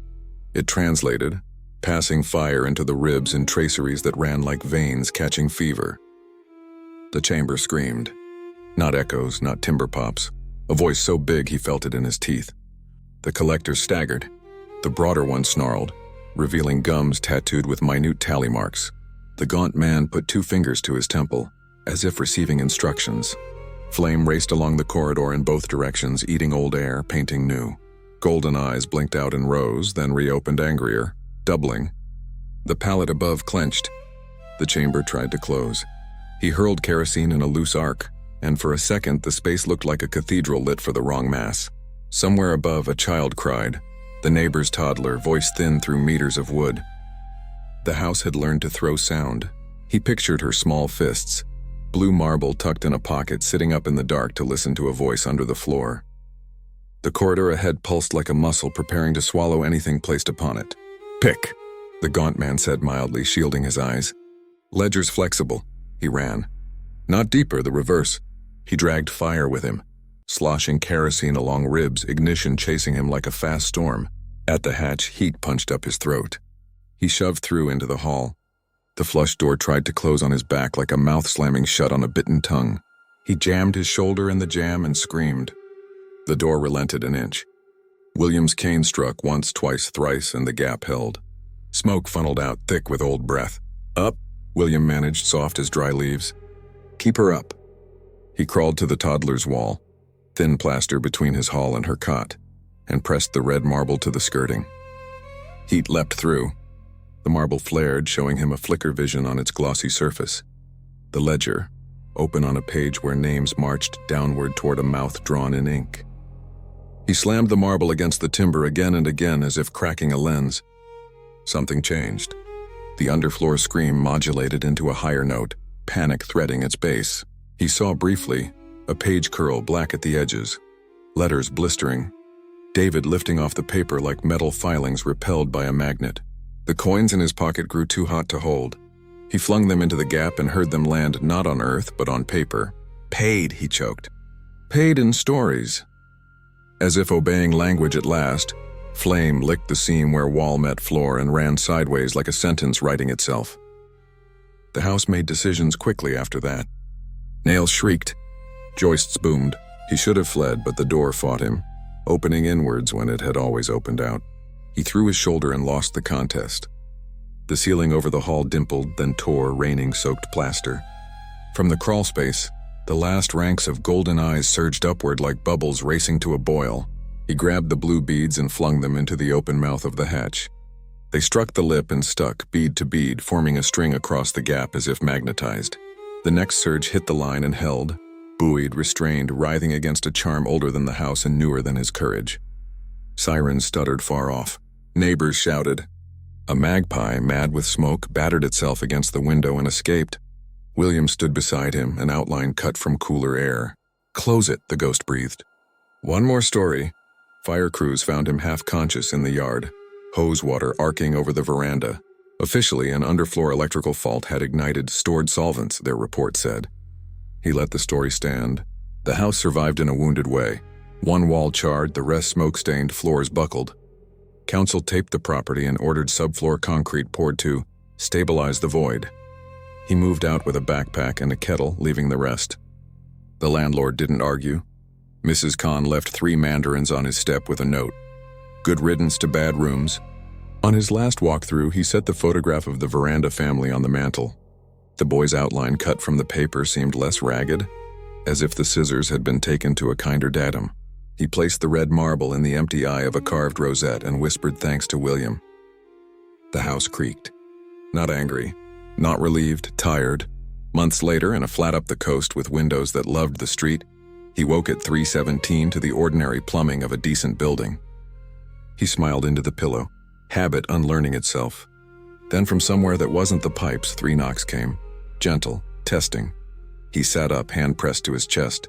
It translated, passing fire into the ribs in traceries that ran like veins catching fever. The chamber screamed. Not echoes, not timber pops. A voice so big he felt it in his teeth. The collector staggered. The broader one snarled, revealing gums tattooed with minute tally marks. The gaunt man put two fingers to his temple, as if receiving instructions. Flame raced along the corridor in both directions, eating old air, painting new. Golden eyes blinked out and rose, then reopened angrier, doubling. The palate above clenched. The chamber tried to close. He hurled kerosene in a loose arc, and for a second the space looked like a cathedral lit for the wrong mass. Somewhere above, a child cried, the neighbor's toddler, voice thin through meters of wood. The house had learned to throw sound. He pictured her small fists, blue marble tucked in a pocket, sitting up in the dark to listen to a voice under the floor. The corridor ahead pulsed like a muscle preparing to swallow anything placed upon it. "Pick," the gaunt man said mildly, shielding his eyes. "Ledger's flexible." He ran. Not deeper, the reverse. He dragged fire with him, sloshing kerosene along ribs, ignition chasing him like a fast storm. At the hatch, heat punched up his throat. He shoved through into the hall. The flush door tried to close on his back like a mouth slamming shut on a bitten tongue. He jammed his shoulder in the jam and screamed. The door relented an inch. William's cane struck once, twice, thrice, and the gap held. Smoke funneled out thick with old breath. "Up," William managed, soft as dry leaves. "Keep her up." He crawled to the toddler's wall, thin plaster between his haul and her cot, and pressed the red marble to the skirting. Heat leapt through. The marble flared, showing him a flicker vision on its glossy surface. The ledger, open on a page where names marched downward toward a mouth drawn in ink. He slammed the marble against the timber again and again as if cracking a lens. Something changed. The underfloor scream modulated into a higher note, panic threading its base. He saw briefly a page curl black at the edges, letters blistering. David lifting off the paper like metal filings repelled by a magnet. The coins in his pocket grew too hot to hold. He flung them into the gap and heard them land not on earth but on paper. Paid, he choked. Paid in stories. As if obeying language at last, flame licked the seam where wall met floor and ran sideways like a sentence writing itself. The house made decisions quickly after that. Nails shrieked. Joists boomed. He should have fled, but the door fought him, opening inwards when it had always opened out. He threw his shoulder and lost the contest. The ceiling over the hall dimpled, then tore, raining soaked plaster. From the crawl space, the last ranks of golden eyes surged upward like bubbles racing to a boil. He grabbed the blue beads and flung them into the open mouth of the hatch. They struck the lip and stuck, bead to bead, forming a string across the gap as if magnetized. The next surge hit the line and held, buoyed, restrained, writhing against a charm older than the house and newer than his courage. Sirens stuttered far off. Neighbors shouted. A magpie, mad with smoke, battered itself against the window and escaped. William stood beside him, an outline cut from cooler air. Close it, the ghost breathed. One more story. Fire crews found him half-conscious in the yard, hose water arcing over the veranda. Officially, an underfloor electrical fault had ignited stored solvents, their report said. He let the story stand. The house survived in a wounded way. One wall charred, the rest smoke-stained, floors buckled. Council taped the property and ordered subfloor concrete poured to stabilize the void. He moved out with a backpack and a kettle, leaving the rest. The landlord didn't argue. Mrs. Khan left 3 mandarins on his step with a note. Good riddance to bad rooms. On his last walkthrough, he set the photograph of the veranda family on the mantel. The boy's outline cut from the paper seemed less ragged, as if the scissors had been taken to a kinder datum. He placed the red marble in the empty eye of a carved rosette and whispered thanks to William. The house creaked. Not angry, not relieved, tired. Months later, in a flat up the coast with windows that loved the street, he woke at 3:17 to the ordinary plumbing of a decent building. He smiled into the pillow, habit unlearning itself. Then from somewhere that wasn't the pipes, 3 knocks came. Gentle, testing. He sat up, hand pressed to his chest.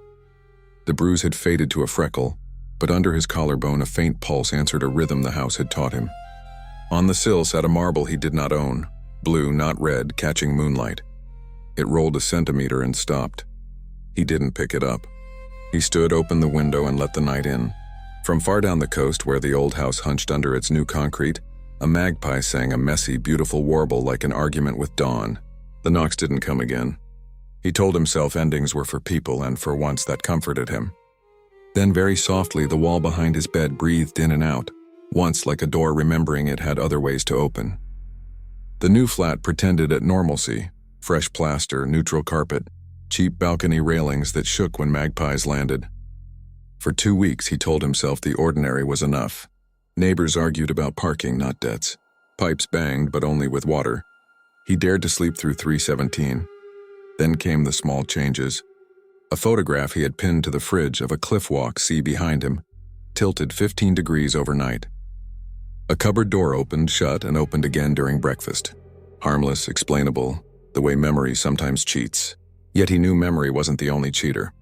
The bruise had faded to a freckle, but under his collarbone a faint pulse answered a rhythm the house had taught him. On the sill sat a marble he did not own, blue, not red, catching moonlight. It rolled a centimeter and stopped. He didn't pick it up. He stood, opened the window, and let the night in. From far down the coast, where the old house hunched under its new concrete, a magpie sang a messy, beautiful warble like an argument with dawn. The knocks didn't come again. He told himself endings were for people, and for once that comforted him. Then very softly the wall behind his bed breathed in and out, once like a door remembering it had other ways to open. The new flat pretended at normalcy, fresh plaster, neutral carpet, cheap balcony railings that shook when magpies landed. For 2 weeks he told himself the ordinary was enough. Neighbors argued about parking, not debts. Pipes banged, but only with water. He dared to sleep through 3:17. Then came the small changes. A photograph he had pinned to the fridge of a cliff walk sea behind him, tilted 15 degrees overnight. A cupboard door opened, shut, and opened again during breakfast. Harmless, explainable, the way memory sometimes cheats. Yet he knew memory wasn't the only cheater.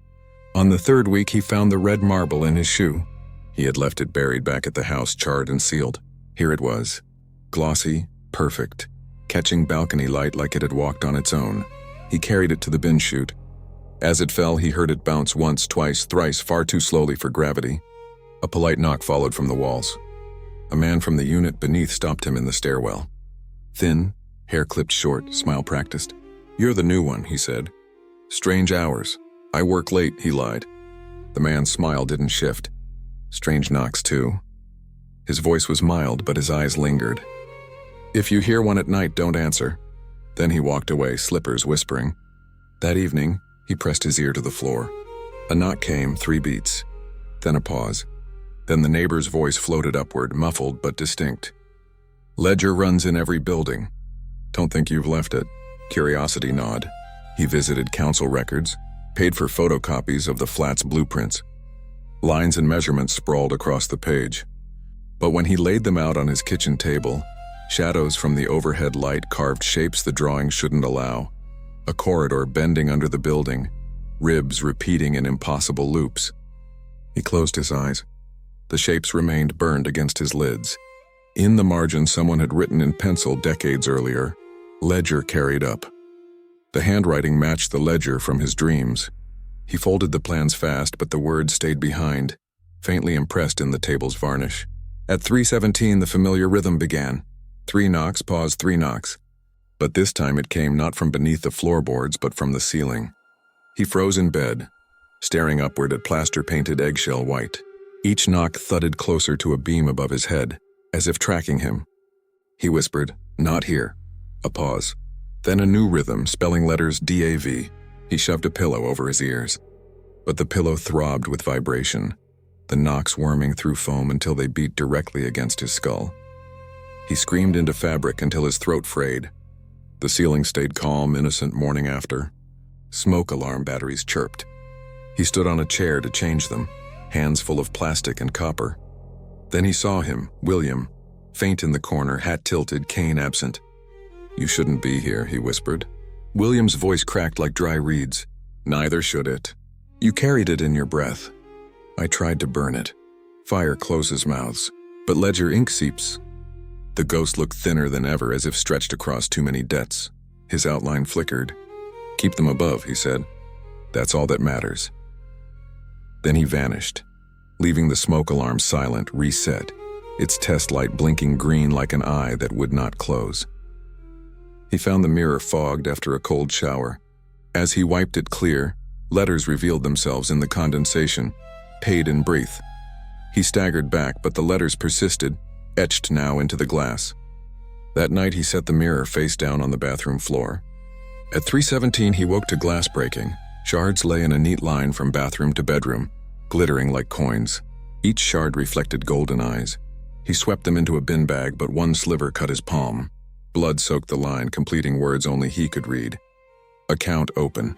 On the 3rd week, he found the red marble in his shoe. He had left it buried back at the house, charred and sealed. Here it was, glossy, perfect, catching balcony light like it had walked on its own. He carried it to the bin chute. As it fell, he heard it bounce once, twice, thrice, far too slowly for gravity. A polite knock followed from the walls. A man from the unit beneath stopped him in the stairwell. Thin, hair clipped short, smile practiced. "You're the new one," he said. "Strange hours. I work late," he lied. The man's smile didn't shift. Strange knocks, too. His voice was mild, but his eyes lingered. "If you hear one at night, don't answer." Then he walked away, slippers whispering. That evening, he pressed his ear to the floor. A knock came, 3 beats. Then a pause. Then the neighbor's voice floated upward, muffled but distinct. "Ledger runs in every building. Don't think you've left it." Curiosity nod. He visited council records, paid for photocopies of the flat's blueprints. Lines and measurements sprawled across the page. But when he laid them out on his kitchen table, shadows from the overhead light carved shapes the drawing shouldn't allow. A corridor bending under the building, ribs repeating in impossible loops. He closed his eyes. The shapes remained burned against his lids. In the margin, someone had written in pencil decades earlier, "Ledger carried up." The handwriting matched the ledger from his dreams. He folded the plans fast, but the words stayed behind, faintly impressed in the table's varnish. At 3:17, the familiar rhythm began. 3 knocks, pause, 3 knocks. But this time it came not from beneath the floorboards, but from the ceiling. He froze in bed, staring upward at plaster-painted eggshell white. Each knock thudded closer to a beam above his head, as if tracking him. He whispered, "Not here." A pause. Then a new rhythm, spelling letters DAV. He shoved a pillow over his ears. But the pillow throbbed with vibration, the knocks worming through foam until they beat directly against his skull. He screamed into fabric until his throat frayed. The ceiling stayed calm, innocent morning after. Smoke alarm batteries chirped. He stood on a chair to change them, hands full of plastic and copper. Then he saw him, William, faint in the corner, hat tilted, cane absent. "You shouldn't be here," he whispered. William's voice cracked like dry reeds. "Neither should it. You carried it in your breath. I tried to burn it. Fire closes mouths, but ledger ink seeps." The ghost looked thinner than ever, as if stretched across too many debts. His outline flickered. "Keep them above," he said. "That's all that matters." Then he vanished, leaving the smoke alarm silent, reset, its test light blinking green like an eye that would not close. He found the mirror fogged after a cold shower. As he wiped it clear, letters revealed themselves in the condensation, paid in breath. He staggered back, but the letters persisted, etched now into the glass. That night he set the mirror face down on the bathroom floor. At 3:17 he woke to glass breaking. Shards lay in a neat line from bathroom to bedroom, glittering like coins. Each shard reflected golden eyes. He swept them into a bin bag, but one sliver cut his palm. Blood soaked the line, completing words only he could read. Account open.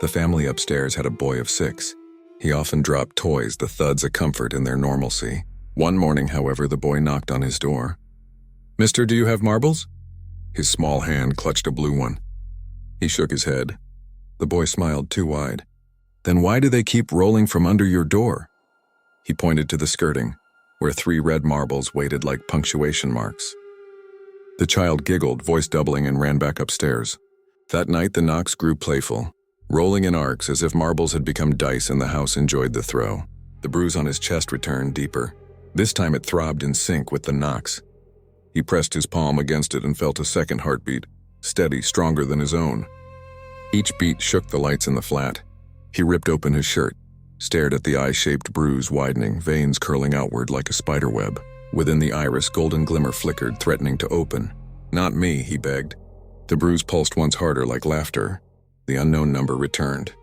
The family upstairs had a boy of 6. He often dropped toys, the thuds a comfort in their normalcy. One morning, however, the boy knocked on his door. "Mister, do you have marbles?" His small hand clutched a blue one. He shook his head. The boy smiled too wide. "Then why do they keep rolling from under your door?" He pointed to the skirting, where 3 red marbles waited like punctuation marks. The child giggled, voice doubling, and ran back upstairs. That night the knocks grew playful, rolling in arcs as if marbles had become dice and the house enjoyed the throw. The bruise on his chest returned deeper. This time it throbbed in sync with the knocks. He pressed his palm against it and felt a second heartbeat, steady, stronger than his own. Each beat shook the lights in the flat. He ripped open his shirt, stared at the eye-shaped bruise widening, veins curling outward like a spider web. Within the iris, golden glimmer flickered, threatening to open. "Not me," he begged. The bruise pulsed once harder like laughter. The unknown number returned.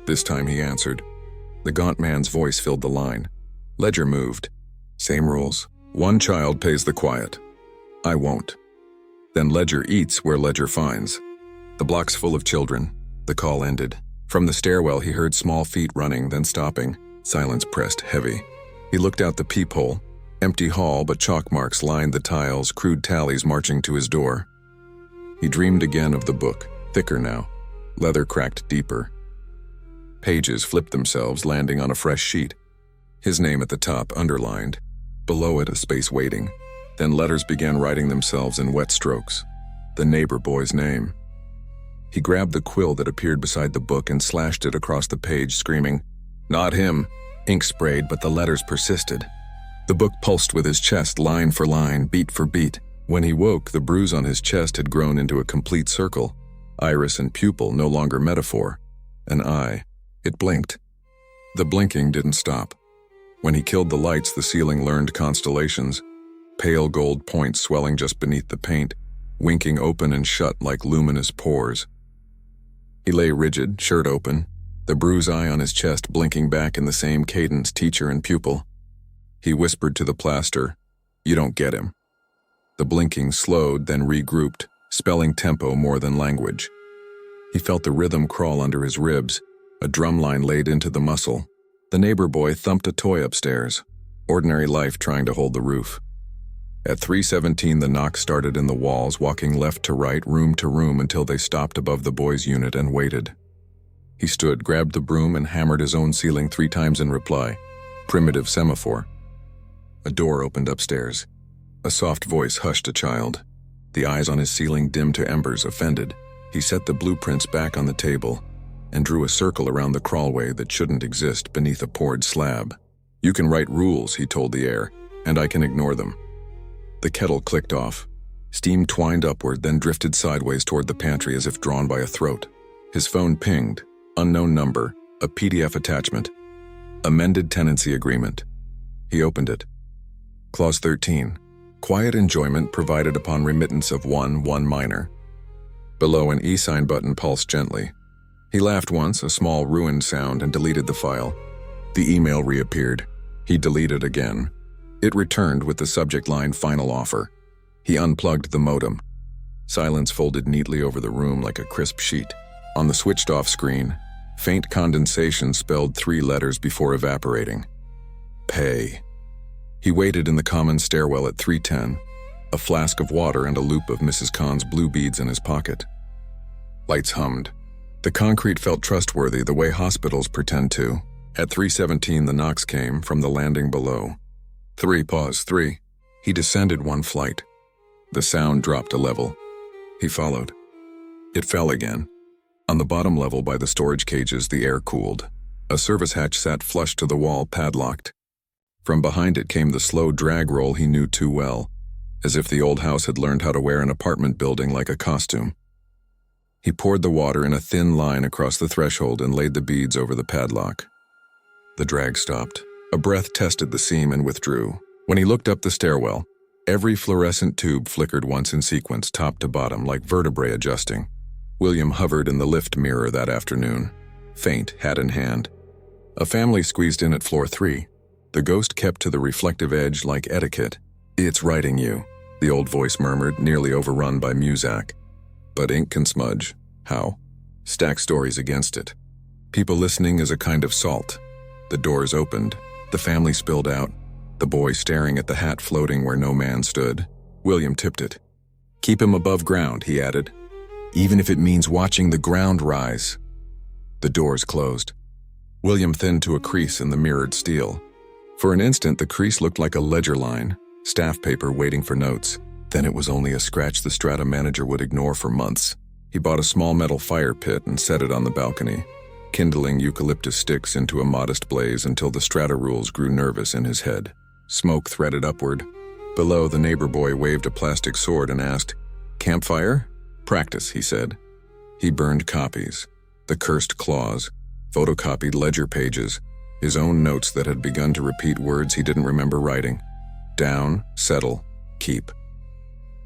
This time he answered. The gaunt man's voice filled the line. Ledger moved. "Same rules. One child pays the quiet. I won't." Then Ledger eats where Ledger finds. The block's full of children. The call ended. From the stairwell he heard small feet running, then stopping. Silence pressed heavy. He looked out the peephole. Empty hall, but chalk marks lined the tiles, crude tallies marching to his door. He dreamed again of the book, thicker now, leather cracked deeper. Pages flipped themselves, landing on a fresh sheet. His name at the top, underlined. Below it, a space waiting. Then letters began writing themselves in wet strokes. The neighbor boy's name. He grabbed the quill that appeared beside the book and slashed it across the page, screaming, "Not him!" Ink sprayed, but the letters persisted. The book pulsed with his chest, line for line, beat for beat. When he woke, the bruise on his chest had grown into a complete circle. Iris and pupil, no longer metaphor. An eye. It blinked. The blinking didn't stop. When he killed the lights, the ceiling learned constellations. Pale gold points swelling just beneath the paint, winking open and shut like luminous pores. He lay rigid, shirt open, the bruise eye on his chest blinking back in the same cadence, teacher and pupil. He whispered to the plaster, "You don't get him." The blinking slowed, then regrouped, spelling tempo more than language. He felt the rhythm crawl under his ribs, a drumline laid into the muscle. The neighbor boy thumped a toy upstairs, ordinary life trying to hold the roof. At 3:17, the knocks started in the walls, walking left to right, room to room, until they stopped above the boy's unit and waited. He stood, grabbed the broom, and hammered his own ceiling 3 times in reply. Primitive semaphore. A door opened upstairs. A soft voice hushed a child. The eyes on his ceiling dimmed to embers, offended. He set the blueprints back on the table and drew a circle around the crawlway that shouldn't exist beneath a poured slab. "You can write rules," he told the air, "and I can ignore them." The kettle clicked off. Steam twined upward, then drifted sideways toward the pantry as if drawn by a throat. His phone pinged. Unknown number, a PDF attachment. Amended tenancy agreement. He opened it. Clause 13. Quiet enjoyment provided upon remittance of one minor. Below, an e-sign button pulsed gently. He laughed once, a small ruined sound, and deleted the file. The email reappeared. He deleted again. It returned with the subject line, "Final offer." He unplugged the modem. Silence folded neatly over the room like a crisp sheet. On the switched-off screen, faint condensation spelled 3 letters before evaporating. Pay. He waited in the common stairwell at 310, a flask of water and a loop of Mrs. Khan's blue beads in his pocket. Lights hummed. The concrete felt trustworthy the way hospitals pretend to. At 317, the knocks came from the landing below. 3. He descended 1 flight. The sound dropped a level. He followed. It fell again. On the bottom level by the storage cages, the air cooled. A service hatch sat flush to the wall, padlocked. From behind it came the slow drag roll he knew too well, as if the old house had learned how to wear an apartment building like a costume. He poured the water in a thin line across the threshold and laid the beads over the padlock. The drag stopped. A breath tested the seam and withdrew. When he looked up the stairwell, every fluorescent tube flickered once in sequence, top to bottom, like vertebrae adjusting. William hovered in the lift mirror that afternoon, faint, hat in hand. A family squeezed in at floor 3. The ghost kept to the reflective edge like etiquette. "It's writing you," the old voice murmured, nearly overrun by muzak. "But ink can smudge. How? Stack stories against it. People listening is a kind of salt." The doors opened. The family spilled out, the boy staring at the hat floating where no man stood. William tipped it. "Keep him above ground," he added. "Even if it means watching the ground rise." The doors closed. William thinned to a crease in the mirrored steel. For an instant, the crease looked like a ledger line, staff paper waiting for notes. Then it was only a scratch the strata manager would ignore for months. He bought a small metal fire pit and set it on the balcony, kindling eucalyptus sticks into a modest blaze until the strata rules grew nervous in his head. Smoke threaded upward. Below, the neighbor boy waved a plastic sword and asked, "Campfire?" "Practice," he said. He burned copies, the cursed clause, photocopied ledger pages, his own notes that had begun to repeat words he didn't remember writing. Down, settle, keep.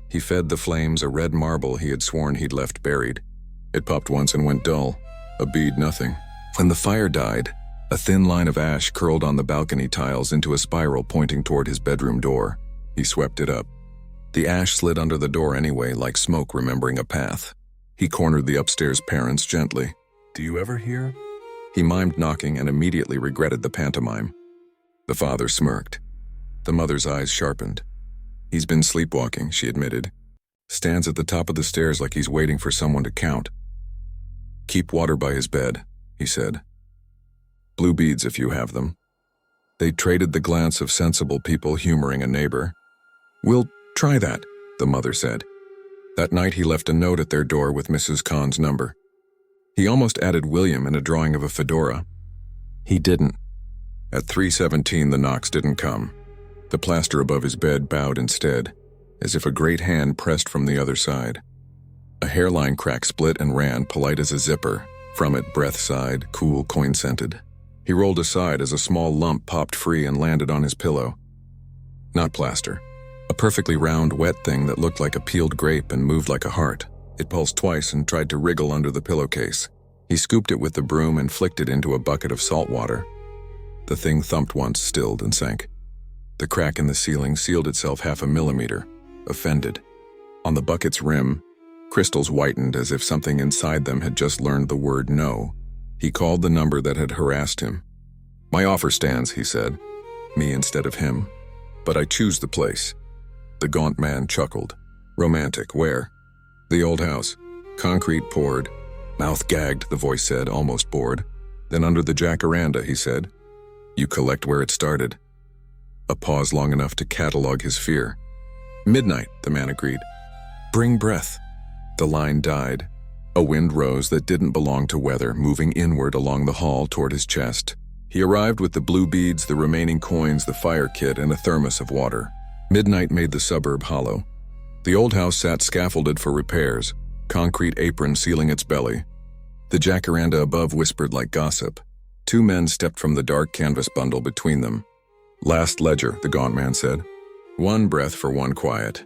He fed the flames a red marble he had sworn he'd left buried. It popped once and went dull, a bead nothing. When the fire died, a thin line of ash curled on the balcony tiles into a spiral pointing toward his bedroom door. He swept it up. The ash slid under the door anyway, like smoke remembering a path. He cornered the upstairs parents gently. "Do you ever hear?" He mimed knocking and immediately regretted the pantomime. The father smirked. The mother's eyes sharpened. "He's been sleepwalking," she admitted. "Stands at the top of the stairs like he's waiting for someone to count." "Keep water by his bed," he said. "Blue beads if you have them." They traded the glance of sensible people humoring a neighbor. "We'll try that," the mother said. That night he left a note at their door with Mrs. Khan's number. He almost added William in a drawing of a fedora. He didn't. At 3:17 the knocks didn't come. The plaster above his bed bowed instead, as if a great hand pressed from the other side. A hairline crack split and ran, polite as a zipper. From it, breath sighed, cool, coin-scented. He rolled aside as a small lump popped free and landed on his pillow. Not plaster. A perfectly round, wet thing that looked like a peeled grape and moved like a heart. It pulsed twice and tried to wriggle under the pillowcase. He scooped it with the broom and flicked it into a bucket of salt water. The thing thumped once, stilled, and sank. The crack in the ceiling sealed itself 0.5 millimeter, offended. On the bucket's rim, crystals whitened as if something inside them had just learned the word no. He called the number that had harassed him. "My offer stands," he said. Me instead of him. "But I choose the place." The gaunt man chuckled. "Romantic, where?" "The old house. Concrete poured." "Mouth gagged," the voice said, almost bored. "Then under the jacaranda," he said. "You collect where it started." a pause long enough to catalog his fear. "Midnight," the man agreed. "Bring breath." The line died. A wind rose that didn't belong to weather, moving inward along the hall toward his chest. He arrived with the blue beads, the remaining coins, the fire kit, and a thermos of water. Midnight made the suburb hollow. The old house sat scaffolded for repairs, concrete apron sealing its belly. The jacaranda above whispered like gossip. Two men stepped from the dark canvas bundle between them. "Last ledger," the gaunt man said. "One breath for one quiet."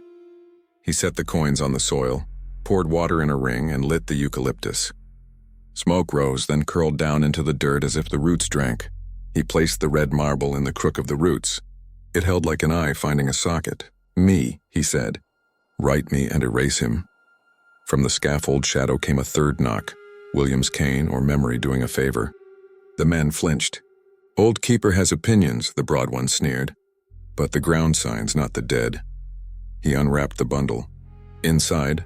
He set the coins on the soil, poured water in a ring, and lit the eucalyptus. Smoke rose, then curled down into the dirt as if the roots drank. He placed the red marble in the crook of the roots. It held like an eye finding a socket. "Me," he said. "Write me and erase him." From the scaffold shadow came a third knock, William's cane or memory doing a favor. The men flinched. "Old keeper has opinions," the broad one sneered. "But the ground signs, not the dead." He unwrapped the bundle. Inside,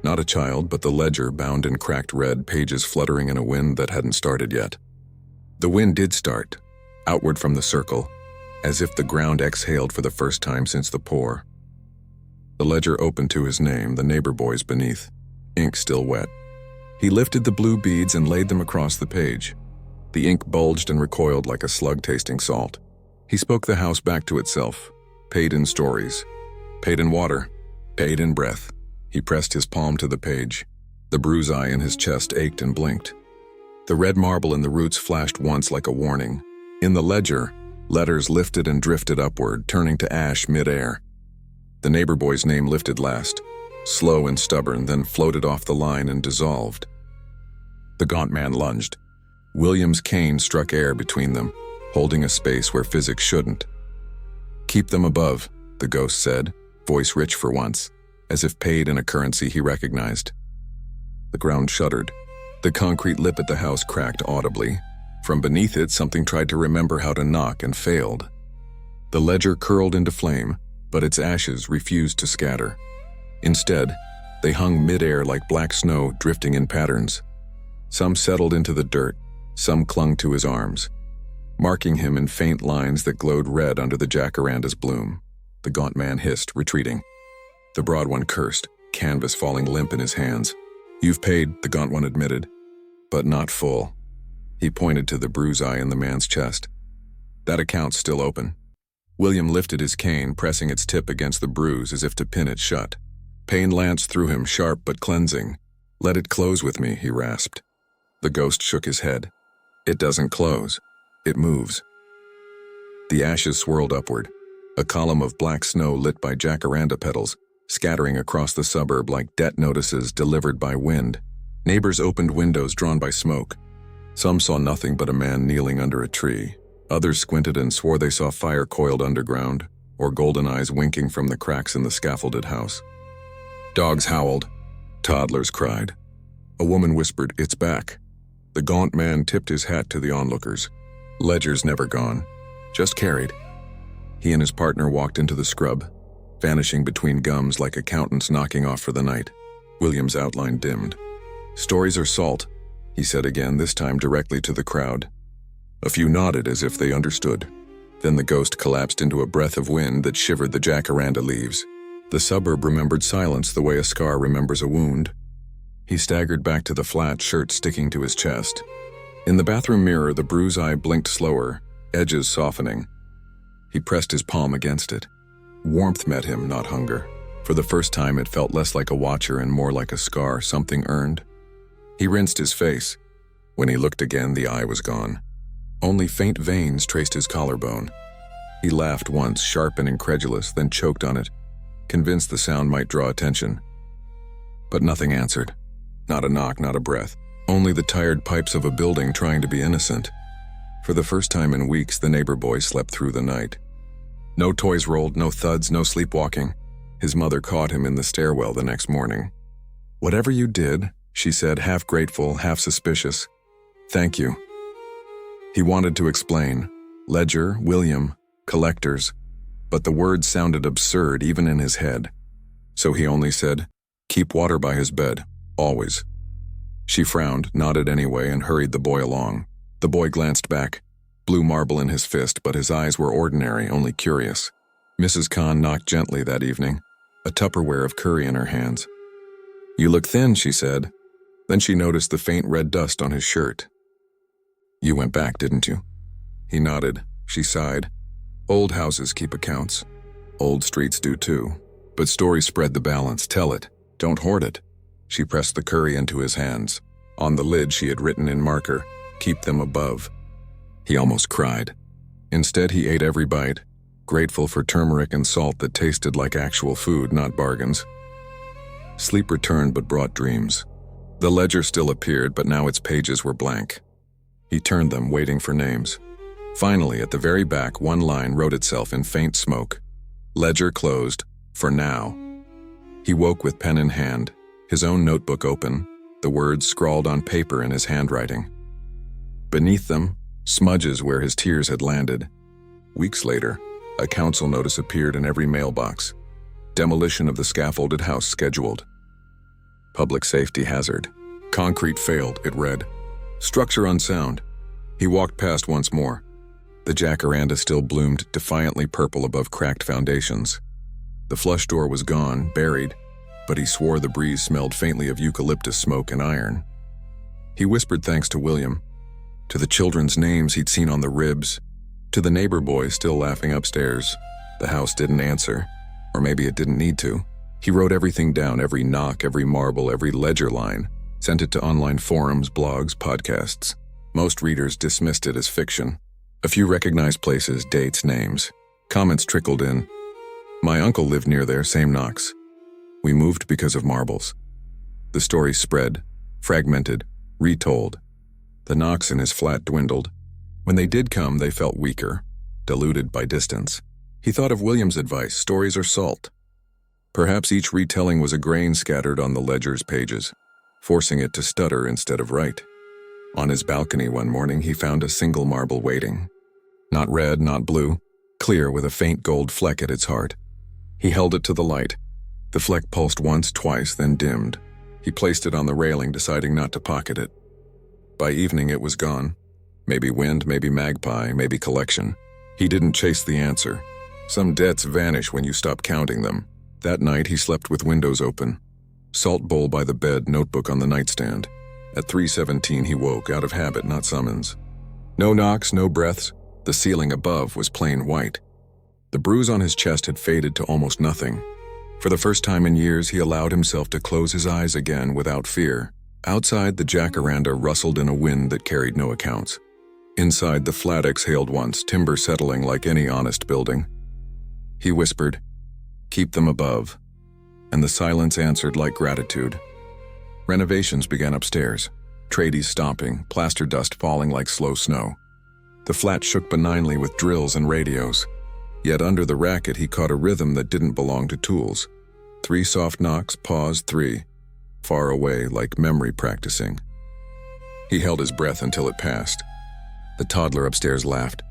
not a child, but the ledger bound in cracked red, pages fluttering in a wind that hadn't started yet. The wind did start, outward from the circle, as if the ground exhaled for the first time since the pour. The ledger opened to his name, the neighbor boy's beneath, ink still wet. He lifted the blue beads and laid them across the page. The ink bulged and recoiled like a slug tasting salt. He spoke the house back to itself, paid in stories, paid in water, paid in breath. He pressed his palm to the page. The bruise eye in his chest ached and blinked. The red marble in the roots flashed once like a warning. In the ledger, letters lifted and drifted upward, turning to ash mid-air. The neighbor boy's name lifted last, slow and stubborn, then floated off the line and dissolved. The gaunt man lunged. William's cane struck air between them, holding a space where physics shouldn't. "Keep them above," the ghost said, voice rich for once, as if paid in a currency he recognized. The ground shuddered. The concrete lip at the house cracked audibly. From beneath it, something tried to remember how to knock and failed. The ledger curled into flame, but its ashes refused to scatter. Instead, they hung mid-air like black snow drifting in patterns. Some settled into the dirt, some clung to his arms, marking him in faint lines that glowed red under the jacaranda's bloom. The gaunt man hissed, retreating. The broad one cursed, canvas falling limp in his hands. "You've paid," the gaunt one admitted, "but not full." He pointed to the bruise eye in the man's chest. "That account's still open." William lifted his cane, pressing its tip against the bruise as if to pin it shut. Pain lanced through him, sharp but cleansing. "Let it close with me," he rasped. The ghost shook his head. "It doesn't close. It moves." The ashes swirled upward, a column of black snow lit by jacaranda petals, scattering across the suburb like debt notices delivered by wind. Neighbors opened windows drawn by smoke. Some saw nothing but a man kneeling under a tree. Others squinted and swore they saw fire coiled underground, or golden eyes winking from the cracks in the scaffolded house. Dogs howled. Toddlers cried. A woman whispered, "It's back." The gaunt man tipped his hat to the onlookers. Ledger's never gone, just carried. He and his partner walked into the scrub, vanishing between gums like accountants knocking off for the night. William's outline dimmed. "Stories are salt," he said again, this time directly to the crowd. A few nodded as if they understood. Then the ghost collapsed into a breath of wind that shivered the jacaranda leaves. The suburb remembered silence the way a scar remembers a wound. He staggered back to the flat, shirt sticking to his chest. In the bathroom mirror, the bruise eye blinked slower, edges softening. He pressed his palm against it. Warmth met him, not hunger. For the first time, it felt less like a watcher and more like a scar, something earned. He rinsed his face. When he looked again, the eye was gone. Only faint veins traced his collarbone. He laughed once, sharp and incredulous, then choked on it, convinced the sound might draw attention. But nothing answered. Not a knock, not a breath. Only the tired pipes of a building trying to be innocent. For the first time in weeks, the neighbor boy slept through the night. No toys rolled, no thuds, no sleepwalking. His mother caught him in the stairwell the next morning. "Whatever you did," she said, half grateful, half suspicious. "Thank you." He wanted to explain. Ledger, William, collectors. But the words sounded absurd even in his head. So he only said, "Keep water by his bed, always." She frowned, nodded anyway, and hurried the boy along. The boy glanced back. blue marble in his fist, but his eyes were ordinary, only curious. Mrs. Khan knocked gently that evening, a Tupperware of curry in her hands. "You look thin," she said. Then she noticed the faint red dust on his shirt. "You went back, didn't you?" He nodded. She sighed. "Old houses keep accounts. Old streets do too. But stories spread the balance. Tell it. Don't hoard it." She pressed the curry into his hands. On the lid she had written in marker, "Keep them above." He almost cried. Instead he ate every bite, grateful for turmeric and salt that tasted like actual food, not bargains. Sleep returned but brought dreams. The ledger still appeared, but now its pages were blank. He turned them, waiting for names. Finally, at the very back, one line wrote itself in faint smoke. "Ledger closed, for now." He woke with pen in hand, his own notebook open, the words scrawled on paper in his handwriting. Beneath them, smudges where his tears had landed. Weeks later, a council notice appeared in every mailbox. Demolition of the scaffolded house scheduled. Public safety hazard. Concrete failed, it read. Structure unsound. He walked past once more. The jacaranda still bloomed defiantly purple above cracked foundations. The flush door was gone, buried, but he swore the breeze smelled faintly of eucalyptus smoke and iron. He whispered thanks to William, to the children's names he'd seen on the ribs, to the neighbor boy still laughing upstairs. The house didn't answer, or maybe it didn't need to. He wrote everything down, every knock, every marble, every ledger line, sent it to online forums, blogs, podcasts. Most readers dismissed it as fiction. A few recognized places, dates, names. Comments trickled in. "My uncle lived near there, same knocks. We moved because of marbles." The story spread, fragmented, retold. The knocks in his flat dwindled. When they did come, they felt weaker, diluted by distance. He thought of William's advice, stories are salt. Perhaps each retelling was a grain scattered on the ledger's pages, forcing it to stutter instead of write. On his balcony one morning, he found a single marble waiting. Not red, not blue, clear with a faint gold fleck at its heart. He held it to the light. The fleck pulsed once, twice, then dimmed. He placed it on the railing, deciding not to pocket it. By evening, it was gone. Maybe wind, maybe magpie, maybe collection. He didn't chase the answer. Some debts vanish when you stop counting them. That night, he slept with windows open. Salt bowl by the bed, notebook on the nightstand. At 3:17, he woke, out of habit, not summons. No knocks, no breaths. The ceiling above was plain white. The bruise on his chest had faded to almost nothing. For the first time in years, he allowed himself to close his eyes again without fear. Outside, the jacaranda rustled in a wind that carried no accounts. Inside, the flat exhaled once, timber settling like any honest building. He whispered, "Keep them above," and the silence answered like gratitude. Renovations began upstairs, tradies stomping, plaster dust falling like slow snow. The flat shook benignly with drills and radios. Yet under the racket he caught a rhythm that didn't belong to tools. 3 soft knocks, pause, 3. Far away, like memory practicing. He held his breath until it passed. The toddler upstairs laughed.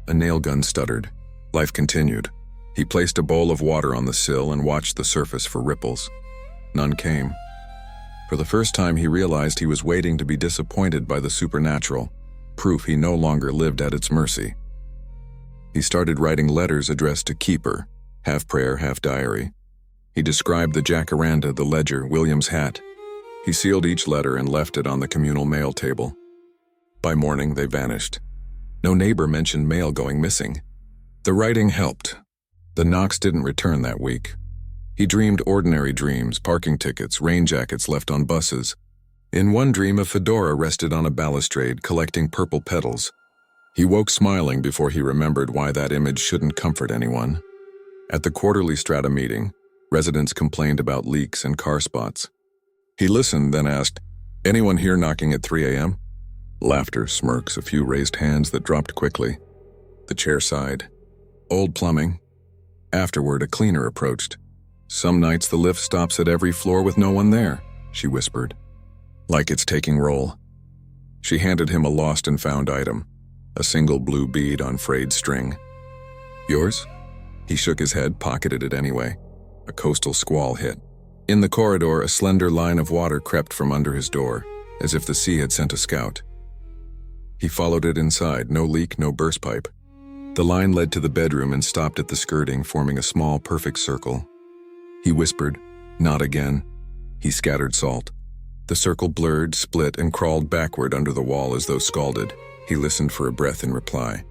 A nail gun stuttered. Life continued. He placed a bowl of water on the sill and watched the surface for ripples. None came. For the first time he realized he was waiting to be disappointed by the supernatural, proof he no longer lived at its mercy. He started writing letters addressed to Keeper, half prayer, half diary. He described the jacaranda, the ledger, William's hat. He sealed each letter and left it on the communal mail table. By morning, they vanished. No neighbor mentioned mail going missing. The writing helped. The knocks didn't return that week. He dreamed ordinary dreams, parking tickets, rain jackets left on buses. In one dream, a fedora rested on a balustrade, collecting purple petals. He woke smiling before he remembered why that image shouldn't comfort anyone. At the quarterly strata meeting, residents complained about leaks and car spots. He listened, then asked, "Anyone here knocking at 3 a.m.? Laughter, smirks, a few raised hands that dropped quickly. The chair sighed. Old plumbing. Afterward, a cleaner approached. "Some nights the lift stops at every floor with no one there," she whispered. "Like it's taking roll." She handed him a lost and found item, a single blue bead on frayed string. "Yours?" He shook his head, pocketed it anyway. A coastal squall hit. In the corridor, a slender line of water crept from under his door, as if the sea had sent a scout. He followed it inside, no leak, no burst pipe. The line led to the bedroom and stopped at the skirting, forming a small, perfect circle. He whispered, "Not again." He scattered salt. The circle blurred, split, and crawled backward under the wall as though scalded. He listened for a breath in reply.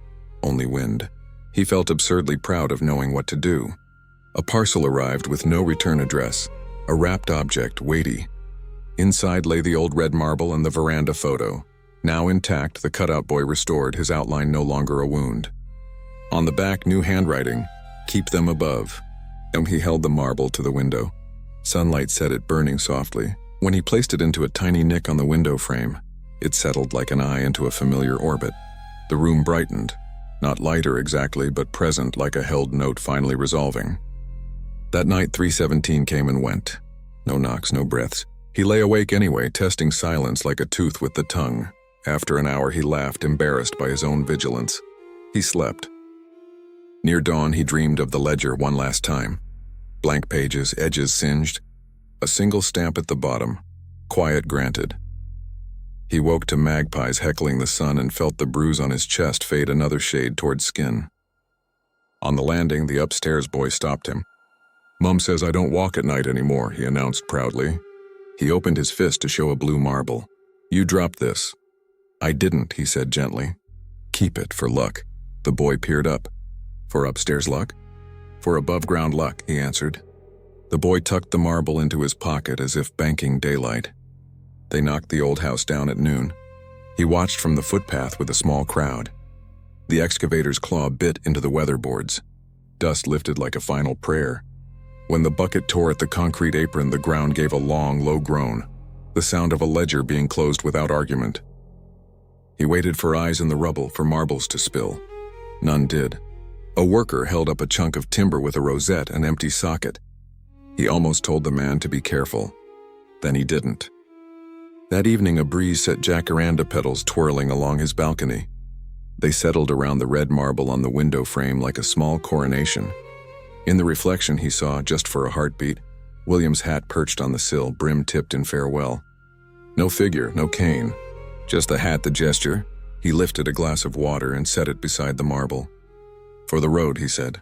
Only wind. He felt absurdly proud of knowing what to do. A parcel arrived with no return address, a wrapped object, weighty. Inside lay the old red marble and the veranda photo. Now intact, the cutout boy restored, his outline no longer a wound. On the back, new handwriting, "Keep them above." And he held the marble to the window. Sunlight set it burning softly. When he placed it into a tiny nick on the window frame, it settled like an eye into a familiar orbit. The room brightened, not lighter exactly, but present like a held note finally resolving. That night, 317 came and went. No knocks, no breaths. He lay awake anyway, testing silence like a tooth with the tongue. After an hour, he laughed, embarrassed by his own vigilance. He slept. Near dawn, he dreamed of the ledger one last time. Blank pages, edges singed. A single stamp at the bottom. Quiet granted. He woke to magpies heckling the sun and felt the bruise on his chest fade another shade toward skin. On the landing, the upstairs boy stopped him. "Mom says I don't walk at night anymore," he announced proudly. He opened his fist to show a blue marble. "You dropped this." "I didn't," he said gently. "Keep it for luck." The boy peered up. "For upstairs luck?" "For above-ground luck," he answered. The boy tucked the marble into his pocket as if banking daylight. They knocked the old house down at noon. He watched from the footpath with a small crowd. The excavator's claw bit into the weatherboards. Dust lifted like a final prayer. When the bucket tore at the concrete apron, the ground gave a long, low groan, the sound of a ledger being closed without argument. He waited for eyes in the rubble, for marbles to spill. None did. A worker held up a chunk of timber with a rosette and empty socket. He almost told the man to be careful. Then he didn't. That evening, a breeze set jacaranda petals twirling along his balcony. They settled around the red marble on the window frame like a small coronation. In the reflection, he saw, just for a heartbeat, William's hat perched on the sill, brim tipped in farewell. No figure, no cane. Just the hat, the gesture. He lifted a glass of water and set it beside the marble. "For the road," he said.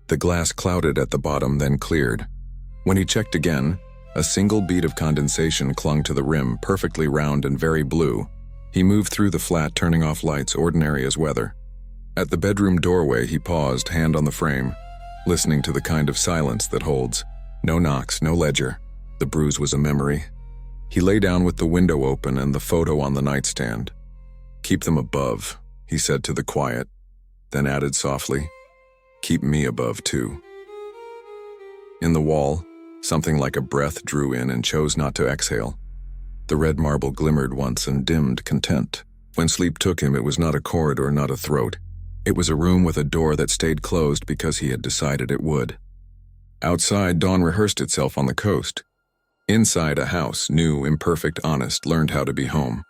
The glass clouded at the bottom, then cleared. When he checked again, a single bead of condensation clung to the rim, perfectly round and very blue. He moved through the flat, turning off lights, ordinary as weather. At the bedroom doorway, he paused, hand on the frame, listening to the kind of silence that holds. No knocks, no ledger. The bruise was a memory. He lay down with the window open and the photo on the nightstand. "Keep them above," he said to the quiet, then added softly, "Keep me above, too." In the wall, something like a breath drew in and chose not to exhale. The red marble glimmered once and dimmed content. When sleep took him, it was not a corridor, not a throat. It was a room with a door that stayed closed because he had decided it would. Outside, dawn rehearsed itself on the coast. Inside, a house, new, imperfect, honest, learned how to be home.